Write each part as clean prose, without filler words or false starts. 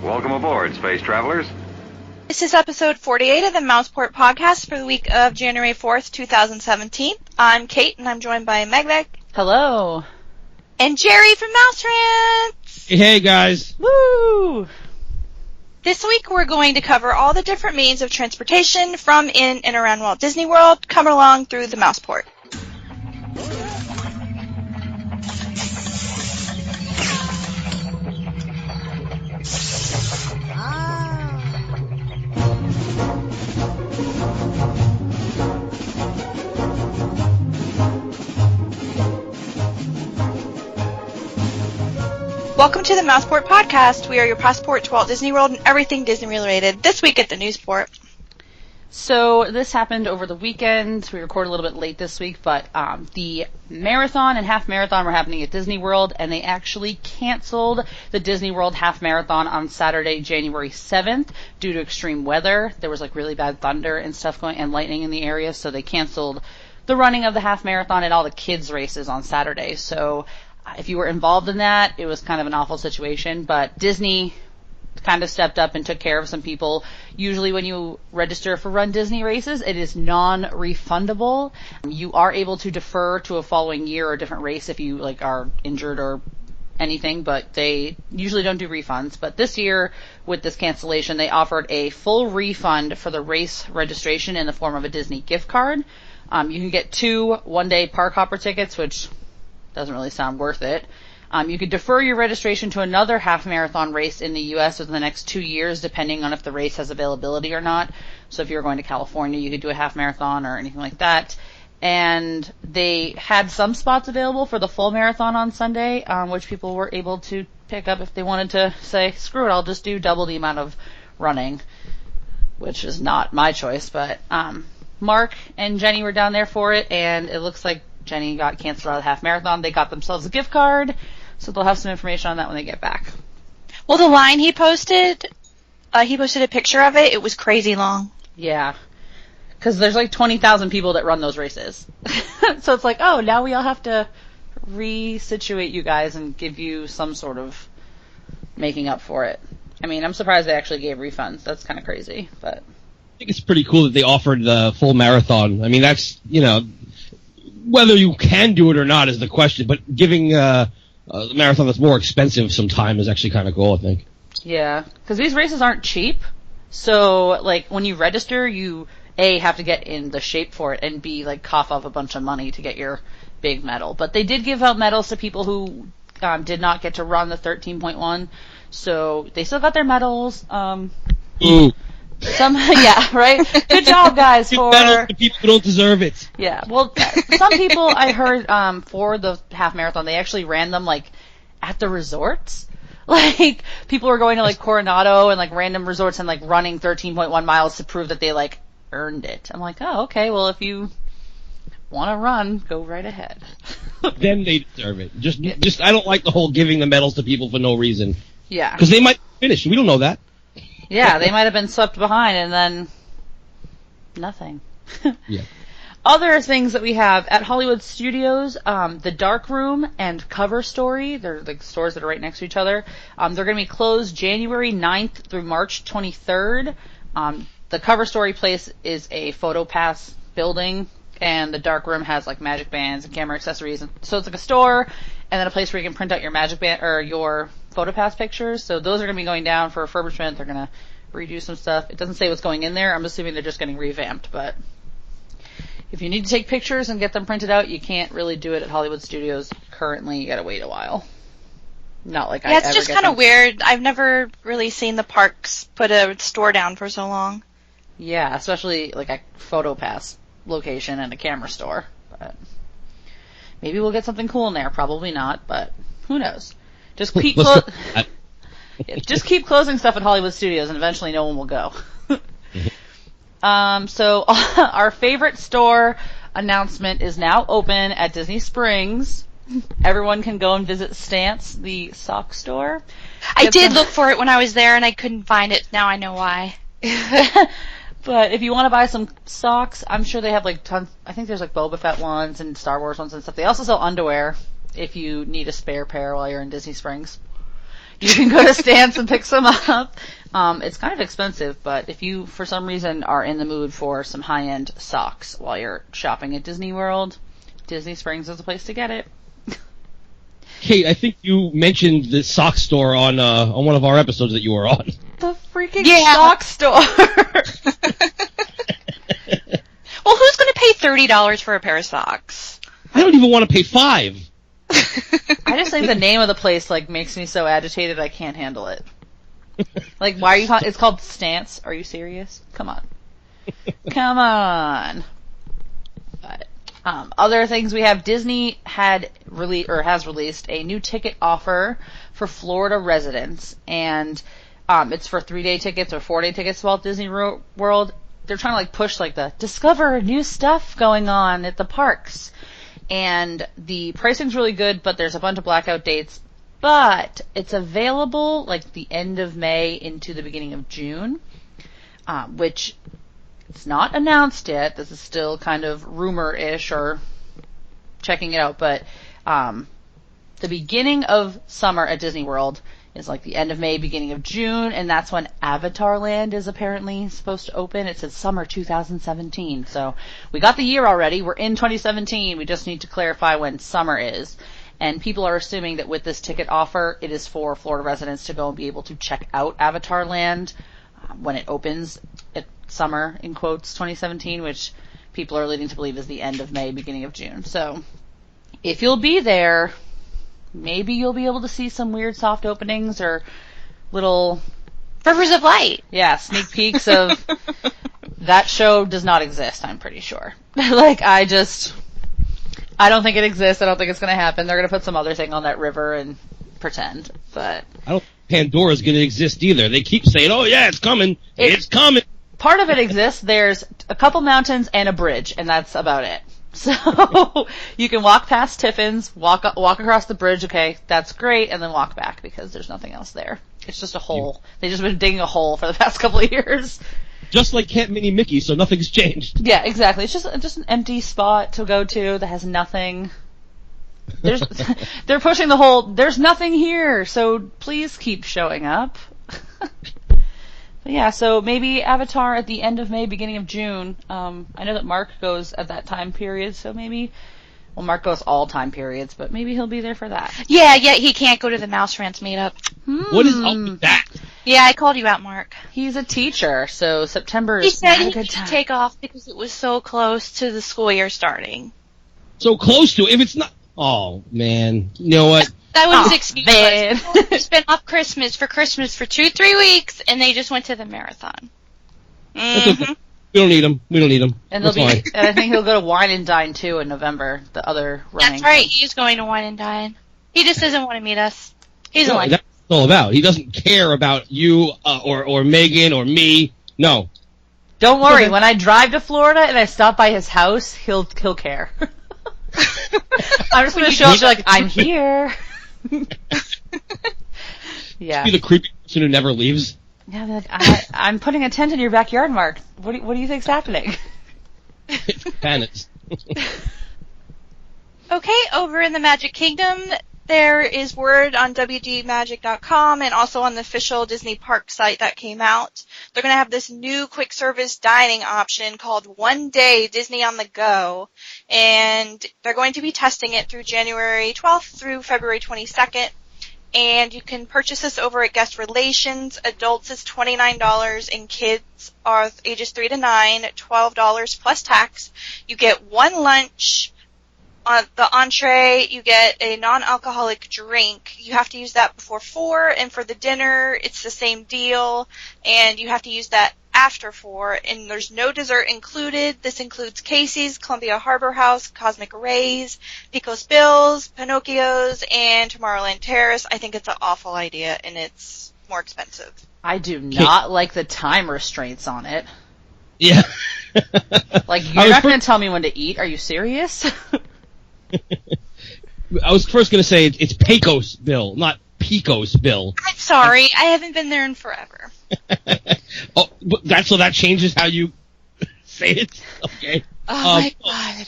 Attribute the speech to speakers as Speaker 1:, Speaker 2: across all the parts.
Speaker 1: Welcome aboard, space travelers.
Speaker 2: This is episode 48 of the Mouseport podcast for the week of January 4th, 2017. I'm Kate, and I'm joined by Meg.
Speaker 3: Hello.
Speaker 2: And Jerry from Mouserants.
Speaker 4: Hey, guys.
Speaker 3: Woo!
Speaker 2: This week we're going to cover all the different means of transportation from, in, and around Walt Disney World. Come along through the Mouseport. Welcome to the Mouseport podcast. We are your passport to Walt Disney World and everything Disney related. This week at the Newsport.
Speaker 3: So this happened over the weekend. We recorded a little bit late this week, but the marathon and half marathon were happening at Disney World, and they actually canceled the Disney World half marathon on Saturday, January 7th, due to extreme weather. There was really bad thunder and stuff going and lightning in the area, so they canceled the running of the half marathon and all the kids' races on Saturday. So if you were involved in that, it was kind of an awful situation, but Disney kind of stepped up and took care of some people. Usually when you register for Run Disney races, it is non-refundable. You are able to defer to a following year or a different race if you are injured or anything, but they usually don't do refunds. But this year, with this cancellation, they offered a full refund for the race registration in the form of a Disney gift card. You can get 2 one-day park hopper tickets, which doesn't really sound worth it. You could defer your registration to another half marathon race in the U.S. within the next 2 years, depending on if the race has availability or not. So if you're going to California, you could do a half marathon or anything like that. And they had some spots available for the full marathon on Sunday, which people were able to pick up if they wanted to say, screw it, I'll just do double the amount of running, which is not my choice. But Mark and Jenny were down there for it, and it looks like Jenny got canceled out of the half marathon. They got themselves a gift card, so they'll have some information on that when they get back.
Speaker 2: Well, the line he posted a picture of it. It was crazy long.
Speaker 3: Yeah, because there's 20,000 people that run those races. So it's now we all have to resituate you guys and give you some sort of making up for it. I mean, I'm surprised they actually gave refunds. That's kind of crazy, but
Speaker 4: I think it's pretty cool that they offered the full marathon. I mean, that's, whether you can do it or not is the question, but giving a marathon that's more expensive some time is actually kind of cool, I think.
Speaker 3: Yeah, because these races aren't cheap. So, when you register, you, A, have to get in the shape for it, and B, cough up a bunch of money to get your big medal. But they did give out medals to people who did not get to run the 13.1, so they still got their medals.
Speaker 4: Ooh.
Speaker 3: Yeah, right? Good job, guys, for
Speaker 4: medals to people who don't deserve it.
Speaker 3: Yeah, well, some people I heard for the half marathon, they actually ran them at the resorts. People were going to Coronado and random resorts and running 13.1 miles to prove that they earned it. I'm oh, okay, well, if you want to run, go right ahead.
Speaker 4: Then they deserve it. Just I don't like the whole giving the medals to people for no reason.
Speaker 3: Yeah.
Speaker 4: Because they might finish. We don't know that.
Speaker 3: Yeah, they might have been swept behind and then nothing.
Speaker 4: Yeah.
Speaker 3: Other things that we have at Hollywood Studios, the Dark Room and Cover Story, they're stores that are right next to each other. They're going to be closed January 9th through March 23rd. The Cover Story place is a PhotoPass building, and the Dark Room has magic bands and camera accessories. So it's a store and then a place where you can print out your magic band or your PhotoPass pictures. So those are going to be going down for refurbishment. They're going to redo some stuff. It doesn't say what's going in there. I'm assuming they're just getting revamped. But if you need to take pictures and get them printed out, you can't really do it at Hollywood Studios currently. You got to wait a while. Not like I ever get
Speaker 2: it's just kind of weird. I've never really seen the parks put a store down for so long.
Speaker 3: Yeah, especially a PhotoPass location and a camera store. But maybe we'll get something cool in there. Probably not, but who knows? Just keep just keep closing stuff at Hollywood Studios, and eventually no one will go. So our favorite store announcement is now open at Disney Springs. Everyone can go and visit Stance, the sock store.
Speaker 2: I did look for it when I was there, and I couldn't find it. Now I know why.
Speaker 3: But if you want to buy some socks, I'm sure they have tons. I think there's Boba Fett ones and Star Wars ones and stuff. They also sell underwear if you need a spare pair while you're in Disney Springs. You can go to Stance and pick some up. It's kind of expensive, but if you, for some reason, are in the mood for some high-end socks while you're shopping at Disney World, Disney Springs is the place to get it.
Speaker 4: Kate, I think you mentioned the sock store on one of our episodes that you were on.
Speaker 3: The freaking sock store!
Speaker 2: Well, who's going to pay $30 for a pair of socks?
Speaker 4: I don't even want to pay $5.
Speaker 3: I just think the name of the place makes me so agitated I can't handle it. Why are you it's called Stance? Are you serious? Come on. Come on. But other things we have, Disney has released a new ticket offer for Florida residents, and it's for 3-day tickets or 4-day tickets to Walt Disney World. They're trying to push the discover new stuff going on at the parks. And the pricing's really good, but there's a bunch of blackout dates. But it's available the end of May into the beginning of June, which it's not announced yet. This is still kind of rumor-ish or checking it out. But the beginning of summer at Disney World is the end of May, beginning of June, and that's when Avatar Land is apparently supposed to open. It says summer 2017. So we got the year already. We're in 2017. We just need to clarify when summer is. And people are assuming that with this ticket offer, it is for Florida residents to go and be able to check out Avatar Land when it opens at summer, in quotes, 2017, which people are leading to believe is the end of May, beginning of June. So if you'll be there, maybe you'll be able to see some weird soft openings or little
Speaker 2: Rivers of Light.
Speaker 3: Yeah, sneak peeks of that show does not exist, I'm pretty sure. I don't think it exists. I don't think it's going to happen. They're going to put some other thing on that river and pretend, but
Speaker 4: I don't think Pandora's going to exist either. They keep saying, "Oh yeah, it's coming. It's coming."
Speaker 3: Part of it exists. There's a couple mountains and a bridge, and that's about it. So you can walk past Tiffin's, walk across the bridge. Okay, that's great, and then walk back because there's nothing else there. It's just a hole. They've just been digging a hole for the past couple of years.
Speaker 4: Just like Camp Mini Mickey, so nothing's changed.
Speaker 3: Yeah, exactly. It's just an empty spot to go to that has nothing. They're pushing the whole, there's nothing here, so please keep showing up. But yeah, so maybe Avatar at the end of May, beginning of June. I know that Mark goes at that time period, so maybe, Mark goes all time periods, but maybe he'll be there for that.
Speaker 2: Yeah, he can't go to the Mouserants meetup.
Speaker 4: What is up with that?
Speaker 2: Yeah, I called you out, Mark.
Speaker 3: He's a teacher, so September is not a good time.
Speaker 2: He said he could take off because it was so close to the school year starting.
Speaker 4: So close to it. If it's not... Oh, man. You know what?
Speaker 2: That was his excuse. It's been off Christmas for 2-3 weeks, and they just went to the marathon.
Speaker 4: That's okay. We don't need him.
Speaker 3: And and I think he'll go to Wine and Dine, too, in November, the other running.
Speaker 2: That's right. He's going to Wine and Dine. He just doesn't want to meet us. He's
Speaker 4: That's what it's all about. He doesn't care about you or Megan or me. No.
Speaker 3: Don't worry. When I drive to Florida and I stop by his house, he'll care. I'm just going to show up like, I'm here. Yeah.
Speaker 4: Be the creepy person who never leaves.
Speaker 3: Yeah, I'm putting a tent in your backyard, Mark. What do you think's happening?
Speaker 4: Panics.
Speaker 2: Okay, over in the Magic Kingdom, there is word on WDMagic.com and also on the official Disney Park site that came out. They're going to have this new quick service dining option called One Day Disney on the Go, and they're going to be testing it through January 12th through February 22nd. And you can purchase this over at Guest Relations. Adults is $29, and kids are ages 3 to 9, $12 plus tax. You get one lunch. On the entree, you get a non-alcoholic drink. You have to use that before 4, and for the dinner, it's the same deal, and you have to use that after 4, and there's no dessert included. This includes Casey's, Columbia Harbor House, Cosmic Rays, Picos Bills, Pinocchio's, and Tomorrowland Terrace. I think it's an awful idea, and it's more expensive.
Speaker 3: I do not like the time restraints on it.
Speaker 4: Yeah.
Speaker 3: You're not going to tell me when to eat? Are you serious?
Speaker 4: I was first going to say it's Pecos Bill, not Pecos Bill.
Speaker 2: I'm sorry. I haven't been there in forever.
Speaker 4: Oh, but that changes how you say it? Okay.
Speaker 2: Oh, my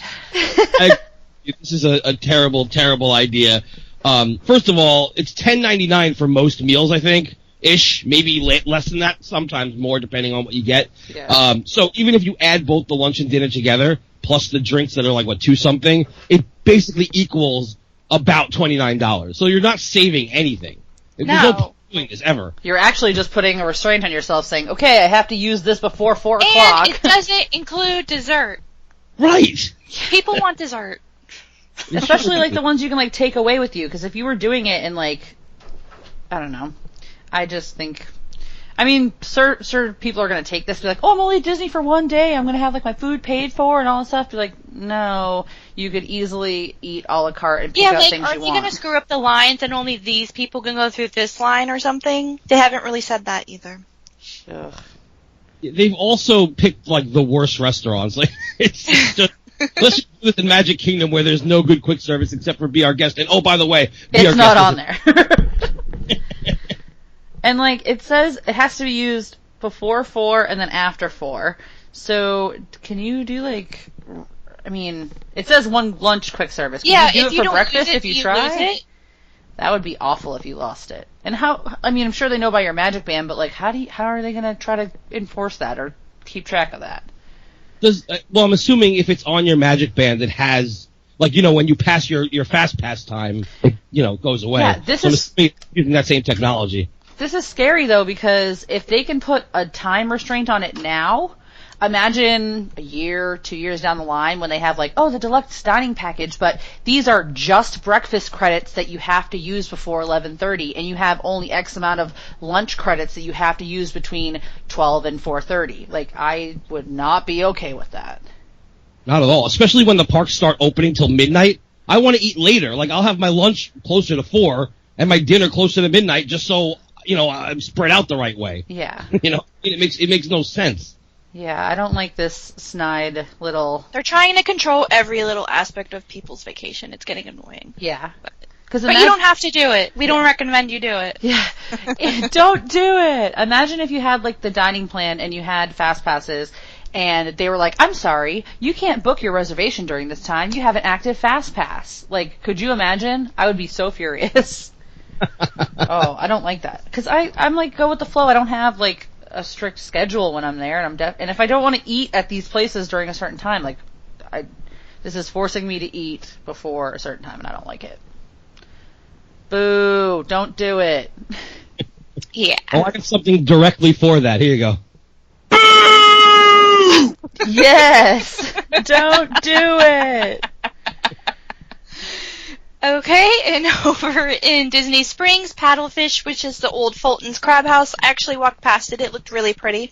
Speaker 2: God.
Speaker 4: This is a terrible, terrible idea. First of all, it's $10.99 for most meals, I think. Ish, maybe less than that, sometimes more, depending on what you get.
Speaker 3: Yeah.
Speaker 4: So even if you add both the lunch and dinner together, plus the drinks that are like, $2-something, it basically equals about $29. So you're not saving anything. There's no point doing this ever.
Speaker 3: You're actually just putting a restraint on yourself saying, okay, I have to use this before 4 o'clock.
Speaker 2: And it doesn't include dessert.
Speaker 4: Right.
Speaker 2: People want dessert.
Speaker 3: Especially like the ones you can like take away with you, because if you were doing it in like, I don't know, I just think, I mean, sure people are going to take this, be like, oh, I'm only at Disney for one day, I'm going to have like my food paid for and all that stuff. Be like, no, you could easily eat a la carte and pick up things you want.
Speaker 2: Aren't you going to screw up the lines and only these people can go through this line or something? They haven't really said that either.
Speaker 3: Ugh.
Speaker 4: They've also picked like the worst restaurants. Like it's just let's just do this in Magic Kingdom where there's no good quick service except for Be Our Guest. And oh, by the way,
Speaker 3: it's not on there. And like it says, it has to be used before 4 and then after 4. So can you do like? I mean, it says one lunch quick service. Can you do it for breakfast if you try?
Speaker 2: Lose it?
Speaker 3: That would be awful if you lost it. And how? I mean, I'm sure they know by your Magic Band, but like, how are they going to try to enforce that or keep track of that?
Speaker 4: Well, I'm assuming if it's on your Magic Band, it has like when you pass your Fast Pass time, it goes away.
Speaker 3: Yeah,
Speaker 4: so I'm assuming using that same technology.
Speaker 3: This is scary though, because if they can put a time restraint on it now, imagine a year, 2 years down the line when they have like, oh, the deluxe dining package, but these are just breakfast credits that you have to use before 11:30, and you have only X amount of lunch credits that you have to use between 12 and 4:30. Like, I would not be okay with that.
Speaker 4: Not at all, especially when the parks start opening till midnight. I want to eat later. Like, I'll have my lunch closer to 4 and my dinner closer to midnight just so, I'm spread out the right way.
Speaker 3: Yeah.
Speaker 4: It makes no sense.
Speaker 3: Yeah, I don't like this snide little...
Speaker 2: They're trying to control every little aspect of people's vacation. It's getting annoying.
Speaker 3: Yeah.
Speaker 2: But you don't have to do it. We don't recommend you do it.
Speaker 3: Yeah. Don't do it. Imagine if you had like the dining plan and you had fast passes and they were like, I'm sorry, you can't book your reservation during this time. You have an active fast pass. Like, could you imagine? I would be so furious. Oh, I don't like that. Because I'm like, go with the flow. I don't have like a strict schedule when I'm there, and and if I don't want to eat at these places during a certain time, like this is forcing me to eat before a certain time, and I don't like it. Boo! Don't do it.
Speaker 2: Yeah.
Speaker 4: Oh, I have something directly for that. Here you go.
Speaker 3: Yes. Don't do it.
Speaker 2: Okay, and over in Disney Springs, Paddlefish, which is the old Fulton's Crab House, I actually walked past it. It looked really pretty.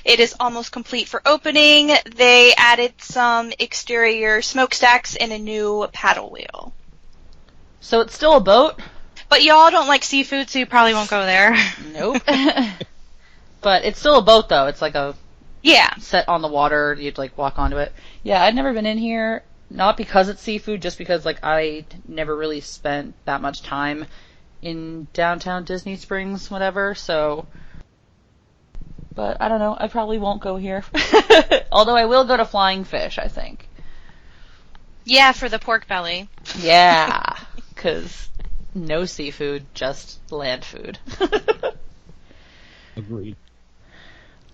Speaker 2: It is almost complete for opening. They added some exterior smokestacks and a new paddle wheel.
Speaker 3: So it's still a boat?
Speaker 2: But y'all don't like seafood, so you probably won't go there.
Speaker 3: Nope. But it's still a boat, though. It's like a...
Speaker 2: Yeah.
Speaker 3: Set on the water. You'd, like, walk onto it. Yeah, I'd never been in here. Not because it's seafood, just because, like, I never really spent that much time in downtown Disney Springs, whatever, so... But, I don't know, I probably won't go here. Although I will go to Flying Fish, I think.
Speaker 2: Yeah, for the pork belly.
Speaker 3: Yeah, because no seafood, just land food.
Speaker 4: Agreed.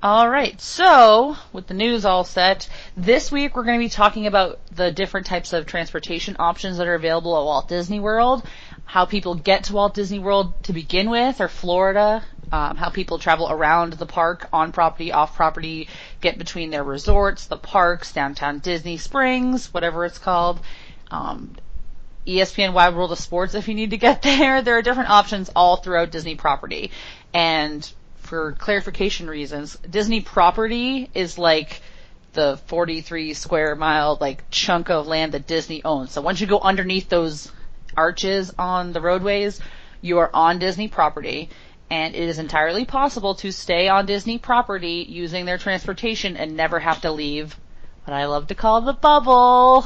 Speaker 3: Alright, so, with the news all set, this week we're going to be talking about the different types of transportation options that are available at Walt Disney World, how people get to Walt Disney World to begin with, or Florida, how people travel around the park, on property, off property, get between their resorts, the parks, downtown Disney Springs, whatever it's called, ESPN Wide World of Sports if you need to get there. There are different options all throughout Disney property, and for clarification reasons, Disney property is like the 43 square mile like chunk of land that Disney owns. So once you go underneath those arches on the roadways, you are on Disney property, and it is entirely possible to stay on Disney property using their transportation and never have to leave what I love to call the bubble.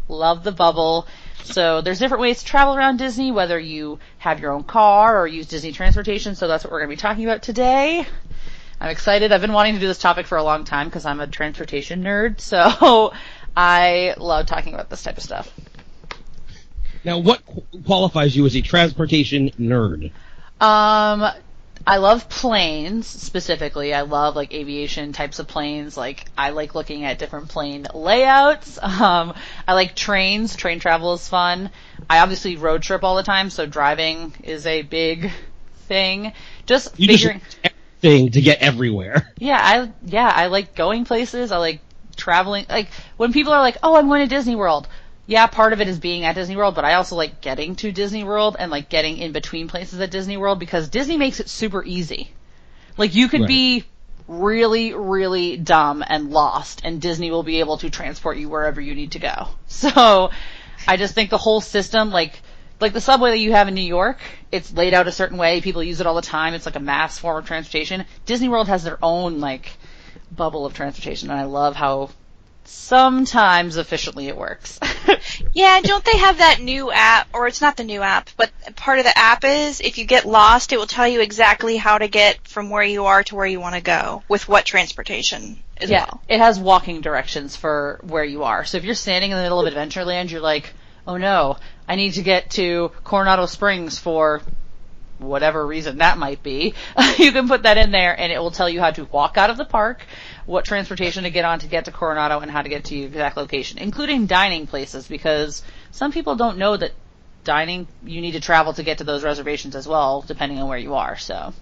Speaker 3: Love the bubble. So there's different ways to travel around Disney, whether you have your own car or use Disney transportation, so that's what we're going to be talking about today. I'm excited. I've been wanting to do this topic for a long time because I'm a transportation nerd, so I love talking about this type of stuff.
Speaker 4: Now, what qualifies you as a transportation nerd?
Speaker 3: I love planes, specifically. I love, like, aviation types of planes. Like, I like looking at different plane layouts. I like trains. Train travel is fun. I obviously road trip all the time, so driving is a big thing. Just figuring...
Speaker 4: Thing to get everywhere.
Speaker 3: Yeah, I like going places. I like traveling. Like, when people are like, oh, I'm going to Disney World. Yeah, part of it is being at Disney World, but I also like getting to Disney World and like getting in between places at Disney World because Disney makes it super easy. Like, you could be really, really dumb and lost, and Disney will be able to transport you wherever you need to go. So, I just think the whole system, like the subway that you have in New York, it's laid out a certain way. People use it all the time. It's like a mass form of transportation. Disney World has their own, like, bubble of transportation, and I love how sometimes efficiently it works.
Speaker 2: Yeah, don't they have that new app, or it's not the new app, but part of the app is if you get lost, it will tell you exactly how to get from where you are to where you want to go with what transportation as well.
Speaker 3: It has walking directions for where you are. So if you're standing in the middle of Adventureland, you're like, oh no, I need to get to Coronado Springs for whatever reason that might be. You can put that in there and it will tell you how to walk out of the park, what transportation to get on to get to Coronado, and how to get to your exact location, including dining places, because some people don't know that dining, you need to travel to get to those reservations as well, depending on where you are. So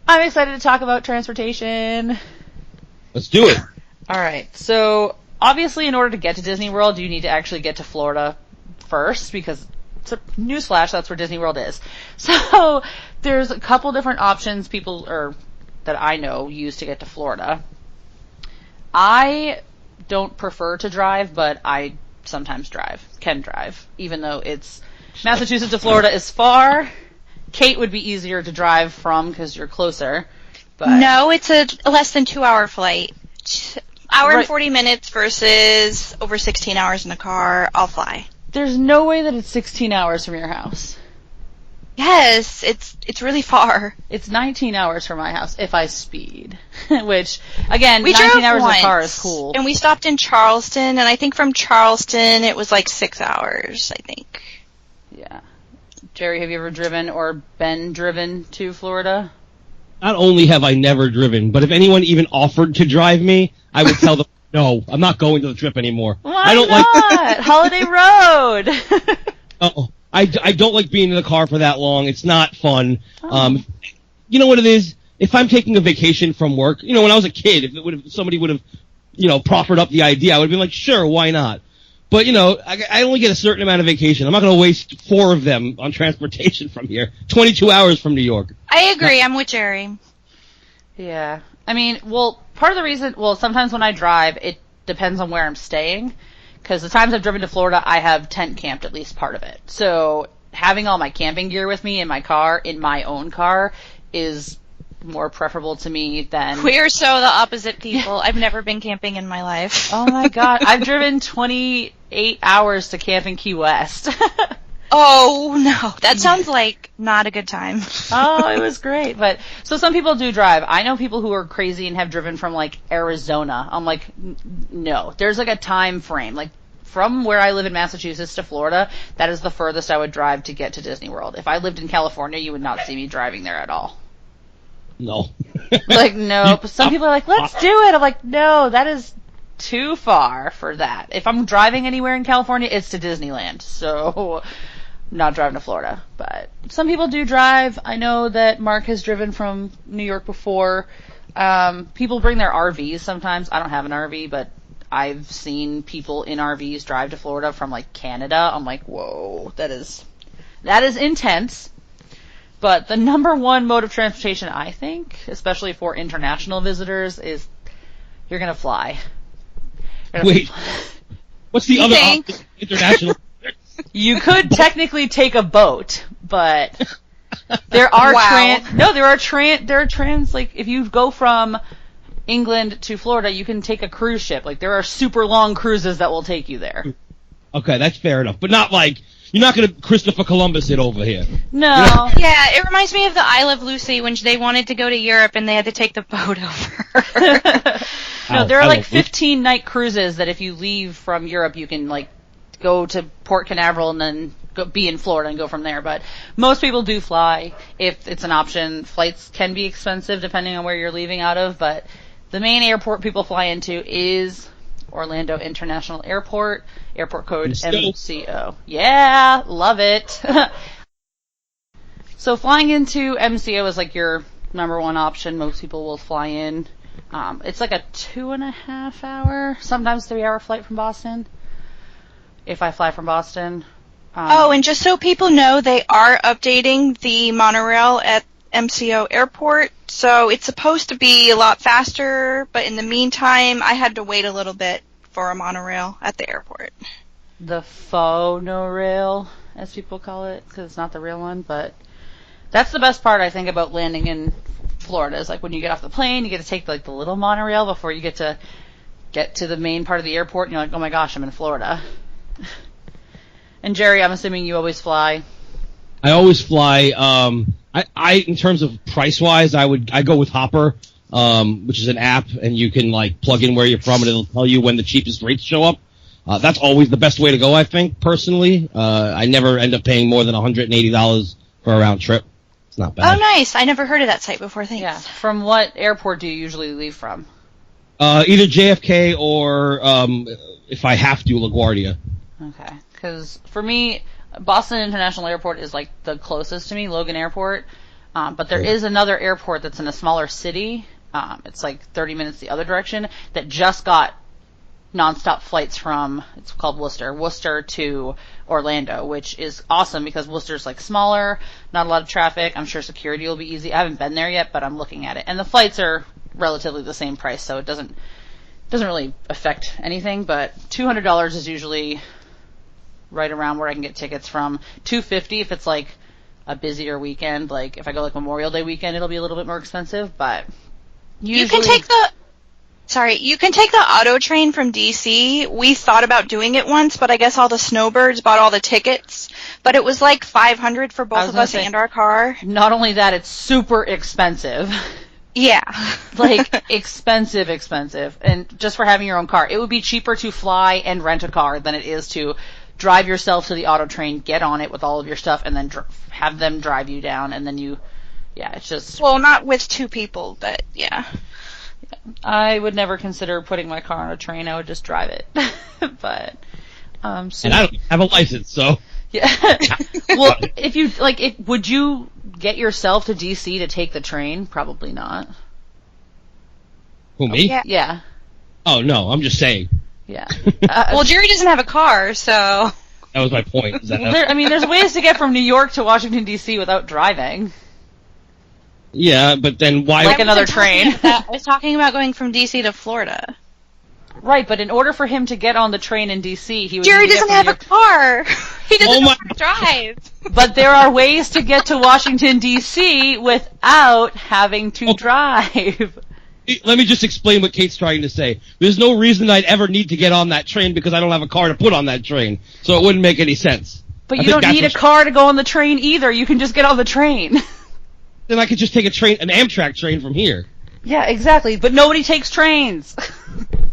Speaker 3: I'm excited to talk about transportation.
Speaker 4: Let's do it.
Speaker 3: All right. So obviously, in order to get to Disney World, you need to actually get to Florida first, because newsflash, that's where Disney World is. So there's a couple different options that I know use to get to Florida. I don't prefer to drive, but I sometimes can drive, even though it's Massachusetts to Florida is far. Kate would be easier to drive from because you're closer. But
Speaker 2: no, it's a less than 2-hour flight. Hour and 40 minutes versus over 16 hours in a car. I'll fly.
Speaker 3: There's no way that it's 16 hours from your house.
Speaker 2: Yes, it's really far.
Speaker 3: It's 19 hours from my house if I speed. Which, again,
Speaker 2: we
Speaker 3: 19 hours
Speaker 2: once,
Speaker 3: in a car is cool.
Speaker 2: And we stopped in Charleston, and I think from Charleston it was like 6 hours, I think.
Speaker 3: Yeah. Jerry, have you ever driven or been driven to Florida?
Speaker 4: Not only have I never driven, but if anyone even offered to drive me, I would tell them, no, I'm not going to the trip anymore.
Speaker 3: Why
Speaker 4: I don't
Speaker 3: not? Holiday Road!
Speaker 4: Oh, I don't like being in the car for that long. It's not fun.
Speaker 3: Oh.
Speaker 4: You know what it is? If I'm taking a vacation from work, when I was a kid, somebody would have, proffered up the idea, I would have been like, sure, why not? But, I only get a certain amount of vacation. I'm not going to waste 4 of them on transportation from here. 22 hours from New York.
Speaker 2: I agree. I'm with Jerry.
Speaker 3: Yeah. I mean, part of the reason, sometimes when I drive, it depends on where I'm staying. Because the times I've driven to Florida, I have tent camped at least part of it. So having all my camping gear with me in my own car, is more preferable to me than...
Speaker 2: We're so the opposite people. I've never been camping in my life.
Speaker 3: Oh my god. I've driven 28 hours to camp in Key West.
Speaker 2: Oh, no. That sounds like not a good time.
Speaker 3: Oh, it was great. But so some people do drive. I know people who are crazy and have driven from, like, Arizona. I'm like, no. There's, like, a time frame. Like, from where I live in Massachusetts to Florida, that is the furthest I would drive to get to Disney World. If I lived in California, you would not see me driving there at all.
Speaker 4: No.
Speaker 3: Like, no. But some people are like, let's do it. I'm like, no, that is too far for that. If I'm driving anywhere in California, it's to Disneyland. So... not driving to Florida, but some people do drive. I know that Mark has driven from New York before. People bring their RVs sometimes. I don't have an RV, but I've seen people in RVs drive to Florida from, like, Canada. I'm like, whoa, that is intense. But the number one mode of transportation, I think, especially for international visitors, is you're going to fly.
Speaker 4: Wait, what's the other option? International?
Speaker 3: You could technically take a boat, but there are there are trans, like, if you go from England to Florida, you can take a cruise ship. Like, there are super long cruises that will take you there.
Speaker 4: Okay, that's fair enough. But not like, you're not going to Christopher Columbus it over here.
Speaker 3: No.
Speaker 2: Yeah, it reminds me of the I Love Lucy when they wanted to go to Europe and they had to take the boat over.
Speaker 3: No, there are like 15-night cruises that if you leave from Europe, you can, like, go to Port Canaveral and then be in Florida and go from there. But most people do fly if it's an option. Flights can be expensive depending on where you're leaving out of, but the main airport people fly into is Orlando International Airport, airport code MCO. Yeah, love it. So flying into MCO is like your number one option. Most people will fly in. It's like a 2.5 hour, sometimes 3 hour flight from Boston. If I fly from Boston.
Speaker 2: And just so people know, they are updating the monorail at MCO Airport, so it's supposed to be a lot faster, but in the meantime, I had to wait a little bit for a monorail at the airport.
Speaker 3: The faux no-rail, as people call it, because it's not the real one, but that's the best part, I think, about landing in Florida, is like when you get off the plane, you get to take like the little monorail before you get to the main part of the airport, and you're like, oh my gosh, I'm in Florida. And Jerry, I'm assuming you always fly.
Speaker 4: I always fly. I in terms of price wise, I go with Hopper, which is an app, and you can like plug in where you're from, and it'll tell you when the cheapest rates show up. That's always the best way to go, I think, personally. I never end up paying more than $180 for a round trip. It's not bad.
Speaker 2: Oh, nice. I never heard of that site before. Thanks.
Speaker 3: Yeah. From what airport do you usually leave from?
Speaker 4: Either JFK or, if I have to, LaGuardia.
Speaker 3: Okay. Because for me, Boston International Airport is like the closest to me, Logan Airport. But there is another airport that's in a smaller city. It's like 30 minutes the other direction that just got nonstop flights from, it's called Worcester to Orlando, which is awesome because Worcester's like smaller, not a lot of traffic. I'm sure security will be easy. I haven't been there yet, but I'm looking at it. And the flights are relatively the same price, so it doesn't really affect anything, but $200 is usually right around where I can get tickets from. $250 if it's like a busier weekend, like if I go like Memorial Day weekend, it'll be a little bit more expensive, but usually...
Speaker 2: You can take the auto train from DC. We thought about doing it once, but I guess all the snowbirds bought all the tickets. But it was like $500 for both of us and our car.
Speaker 3: Not only that, it's super expensive.
Speaker 2: Yeah.
Speaker 3: Like, expensive. And just for having your own car. It would be cheaper to fly and rent a car than it is to drive yourself to the auto train, get on it with all of your stuff, and then have them drive you down, and then it's just...
Speaker 2: Well, not with two people, but yeah.
Speaker 3: I would never consider putting my car on a train. I would just drive it. But,
Speaker 4: and I don't have a license, so.
Speaker 3: Yeah. Well, would you get yourself to DC to take the train? Probably not.
Speaker 4: Who, me?
Speaker 3: Yeah.
Speaker 4: Oh, no, I'm just saying.
Speaker 3: Yeah.
Speaker 2: Well, Jerry doesn't have a car, so.
Speaker 4: That was my point.
Speaker 3: There's ways to get from New York to Washington, D.C. without driving.
Speaker 4: Yeah, but then why...
Speaker 3: Like another train.
Speaker 2: I was talking about going from D.C. to Florida.
Speaker 3: Right, but in order for him to get on the train in D.C., he would
Speaker 2: Jerry doesn't have a car. He doesn't know how to drive.
Speaker 3: But there are ways to get to Washington, D.C. without having to drive.
Speaker 4: Let me just explain what Kate's trying to say. There's no reason I'd ever need to get on that train because I don't have a car to put on that train. So it wouldn't make any sense.
Speaker 3: But you don't need a car to go on the train either. You can just get on the train.
Speaker 4: Then I could just take an Amtrak train from here.
Speaker 3: Yeah, exactly. But nobody takes trains.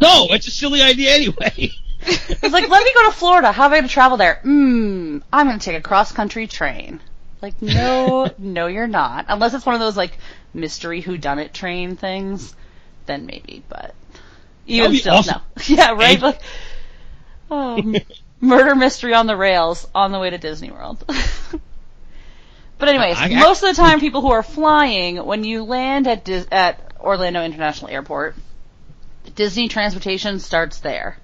Speaker 4: No, it's a silly idea anyway.
Speaker 3: It's like, let me go to Florida. How am I going to travel there? I'm going to take a cross-country train. Like, no, you're not. Unless it's one of those, like, mystery whodunit train things, then maybe, but even still, awesome. No. Yeah, right? Like, murder mystery on the rails on the way to Disney World. But anyways, most of the time people who are flying, when you land at Orlando International Airport, Disney transportation starts there.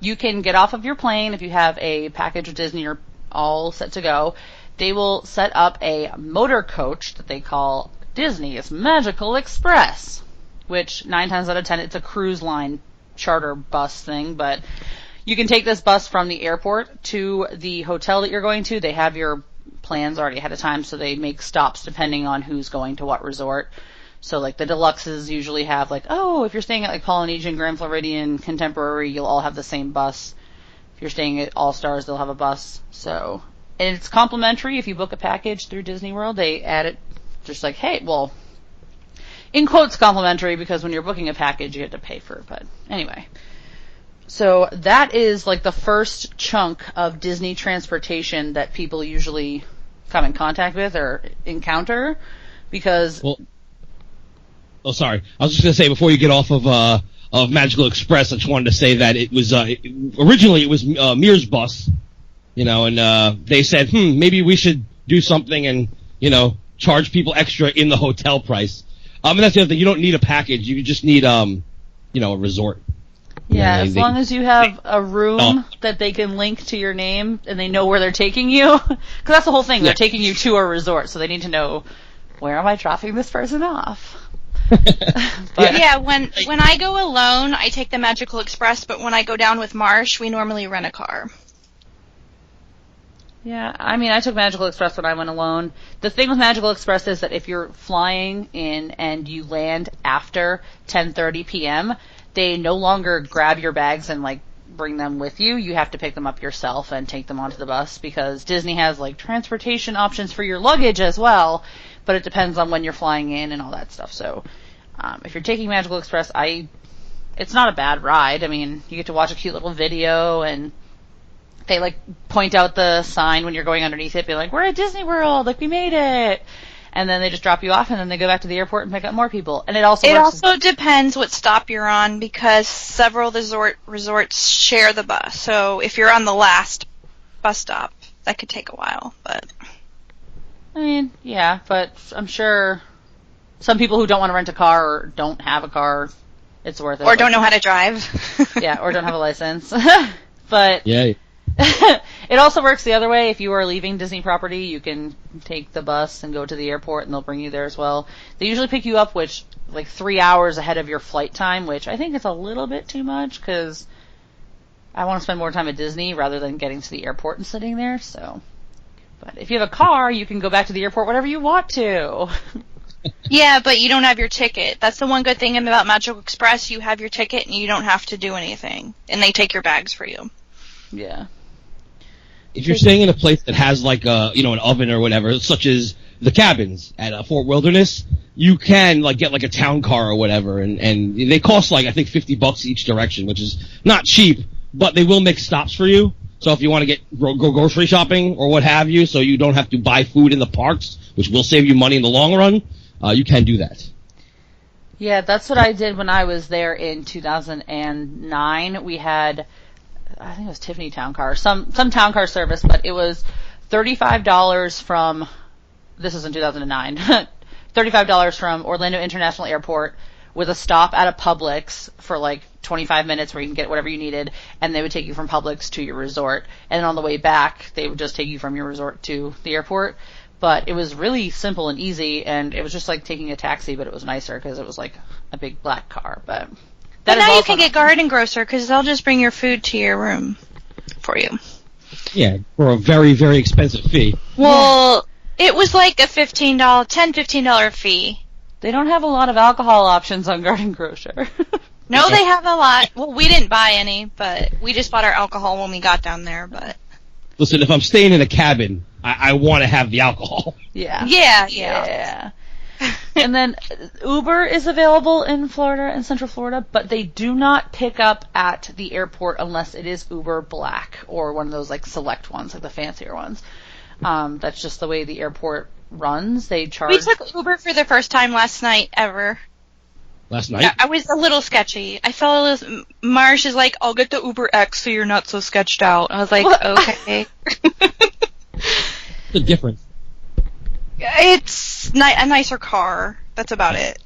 Speaker 3: You can get off of your plane if you have a package with Disney or all set to go. They will set up a motor coach that they call Disney's Magical Express, which 9 times out of 10 it's a cruise line charter bus thing, but you can take this bus from the airport to the hotel that you're going to. They have your plans already ahead of time, so they make stops depending on who's going to what resort. So, like, the deluxes usually have, like, if you're staying at, like, Polynesian, Grand Floridian, Contemporary, you'll all have the same bus. If you're staying at All Stars, they'll have a bus. So, and it's complimentary if you book a package through Disney World. They add it just like, hey, well, in quotes, complimentary, because when you're booking a package, you have to pay for it. But anyway. So that is like the first chunk of Disney transportation that people usually come in contact with or encounter, because...
Speaker 4: Well, oh, sorry. I was just going to say, before you get off of Magical Express, I just wanted to say that it was, originally it was Mears Bus, and they said, maybe we should do something and, charge people extra in the hotel price. And that's the other thing. You don't need a package. You just need, a resort.
Speaker 3: Yeah, as long as you have a room that they can link to your name and they know where they're taking you. Because that's the whole thing. They're taking you to a resort, so they need to know, where am I dropping this person off?
Speaker 2: Yeah, when I go alone, I take the Magical Express, but when I go down with Marsh, we normally rent a car.
Speaker 3: Yeah, I mean, I took Magical Express when I went alone. The thing with Magical Express is that if you're flying in and you land after 10:30 p.m., they no longer grab your bags and, bring them with you. You have to pick them up yourself and take them onto the bus, because Disney has, transportation options for your luggage as well, but it depends on when you're flying in and all that stuff. So, if you're taking Magical Express, it's not a bad ride. I mean, you get to watch a cute little video, and they, point out the sign when you're going underneath it, be like, we're at Disney World, we made it! And then they just drop you off, and then they go back to the airport and pick up more people. And it also
Speaker 2: depends what stop you're on, because several resorts share the bus. So if you're on the last bus stop, that could take a while. But
Speaker 3: I mean, yeah, but I'm sure some people who don't want to rent a car or don't have a car, it's worth it.
Speaker 2: Or don't know how to drive.
Speaker 3: Yeah, or don't have a license. But
Speaker 4: yeah.
Speaker 3: It also works the other way. If you are leaving Disney property, you can take the bus and go to the airport, and they'll bring you there as well. They usually pick you up 3 hours ahead of your flight time, which I think is a little bit too much, because I want to spend more time at Disney rather than getting to the airport and sitting there. So, but if you have a car, you can go back to the airport whenever you want to.
Speaker 2: Yeah, but you don't have your ticket. That's the one good thing about Magical Express. You have your ticket, and you don't have to do anything, and they take your bags for you.
Speaker 3: Yeah.
Speaker 4: If you're staying in a place that has an oven or whatever, such as the cabins at Fort Wilderness, you can get a town car or whatever, and they cost I think $50 each direction, which is not cheap, but they will make stops for you. So if you want to go grocery shopping or what have you, so you don't have to buy food in the parks, which will save you money in the long run, you can do that.
Speaker 3: Yeah, that's what I did when I was there in 2009. We had, I think it was Tiffany Town Car, some town car service, but it was $35 from, this was in 2009, $35 from Orlando International Airport with a stop at a Publix for 25 minutes where you can get whatever you needed, and they would take you from Publix to your resort, and then on the way back, they would just take you from your resort to the airport. But it was really simple and easy, and it was just like taking a taxi, but it was nicer because it was a big black car. But
Speaker 2: now you can get Garden Grocer because they'll just bring your food to your room for you.
Speaker 4: Yeah, for a very, very expensive fee.
Speaker 2: Well, it was a $15 fee.
Speaker 3: They don't have a lot of alcohol options on Garden Grocer.
Speaker 2: No, they have a lot. Well, we didn't buy any, but we just bought our alcohol when we got down there. But
Speaker 4: listen, if I'm staying in a cabin, I want to have the alcohol.
Speaker 3: Yeah.
Speaker 2: Yeah.
Speaker 3: And then Uber is available in Florida and Central Florida, but they do not pick up at the airport unless it is Uber Black or one of those select ones, the fancier ones. That's just the way the airport runs. They charge.
Speaker 2: We took Uber for the first time last night ever.
Speaker 4: Last night?
Speaker 2: I was a little sketchy. I felt Marsh is I'll get the Uber X so you're not so sketched out. I was like, okay.
Speaker 4: The difference.
Speaker 2: It's a nicer car. That's about it.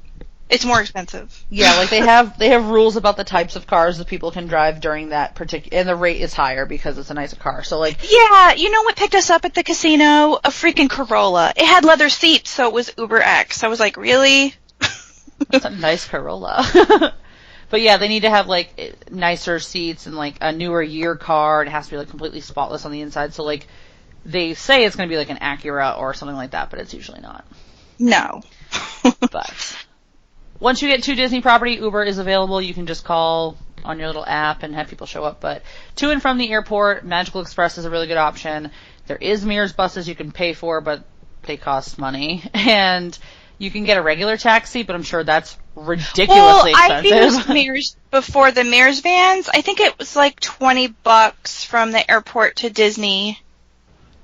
Speaker 2: It's more expensive.
Speaker 3: Yeah, they have rules about the types of cars that people can drive during that particular, and the rate is higher because it's a nicer car. So
Speaker 2: yeah, you know what picked us up at the casino? A freaking Corolla. It had leather seats, so it was Uber X. I was like, really?
Speaker 3: That's a nice Corolla. But yeah, they need to have nicer seats and a newer year car. It has to be completely spotless on the inside. So they say it's going to be an Acura or something like that, but it's usually not.
Speaker 2: No.
Speaker 3: But once you get to Disney property, Uber is available. You can just call on your little app and have people show up. But to and from the airport, Magical Express is a really good option. There is Mears buses you can pay for, but they cost money. And you can get a regular taxi, but I'm sure that's ridiculously
Speaker 2: I think it
Speaker 3: expensive.
Speaker 2: was Mears before the Mears vans. I think it was like $20 from the airport to Disney.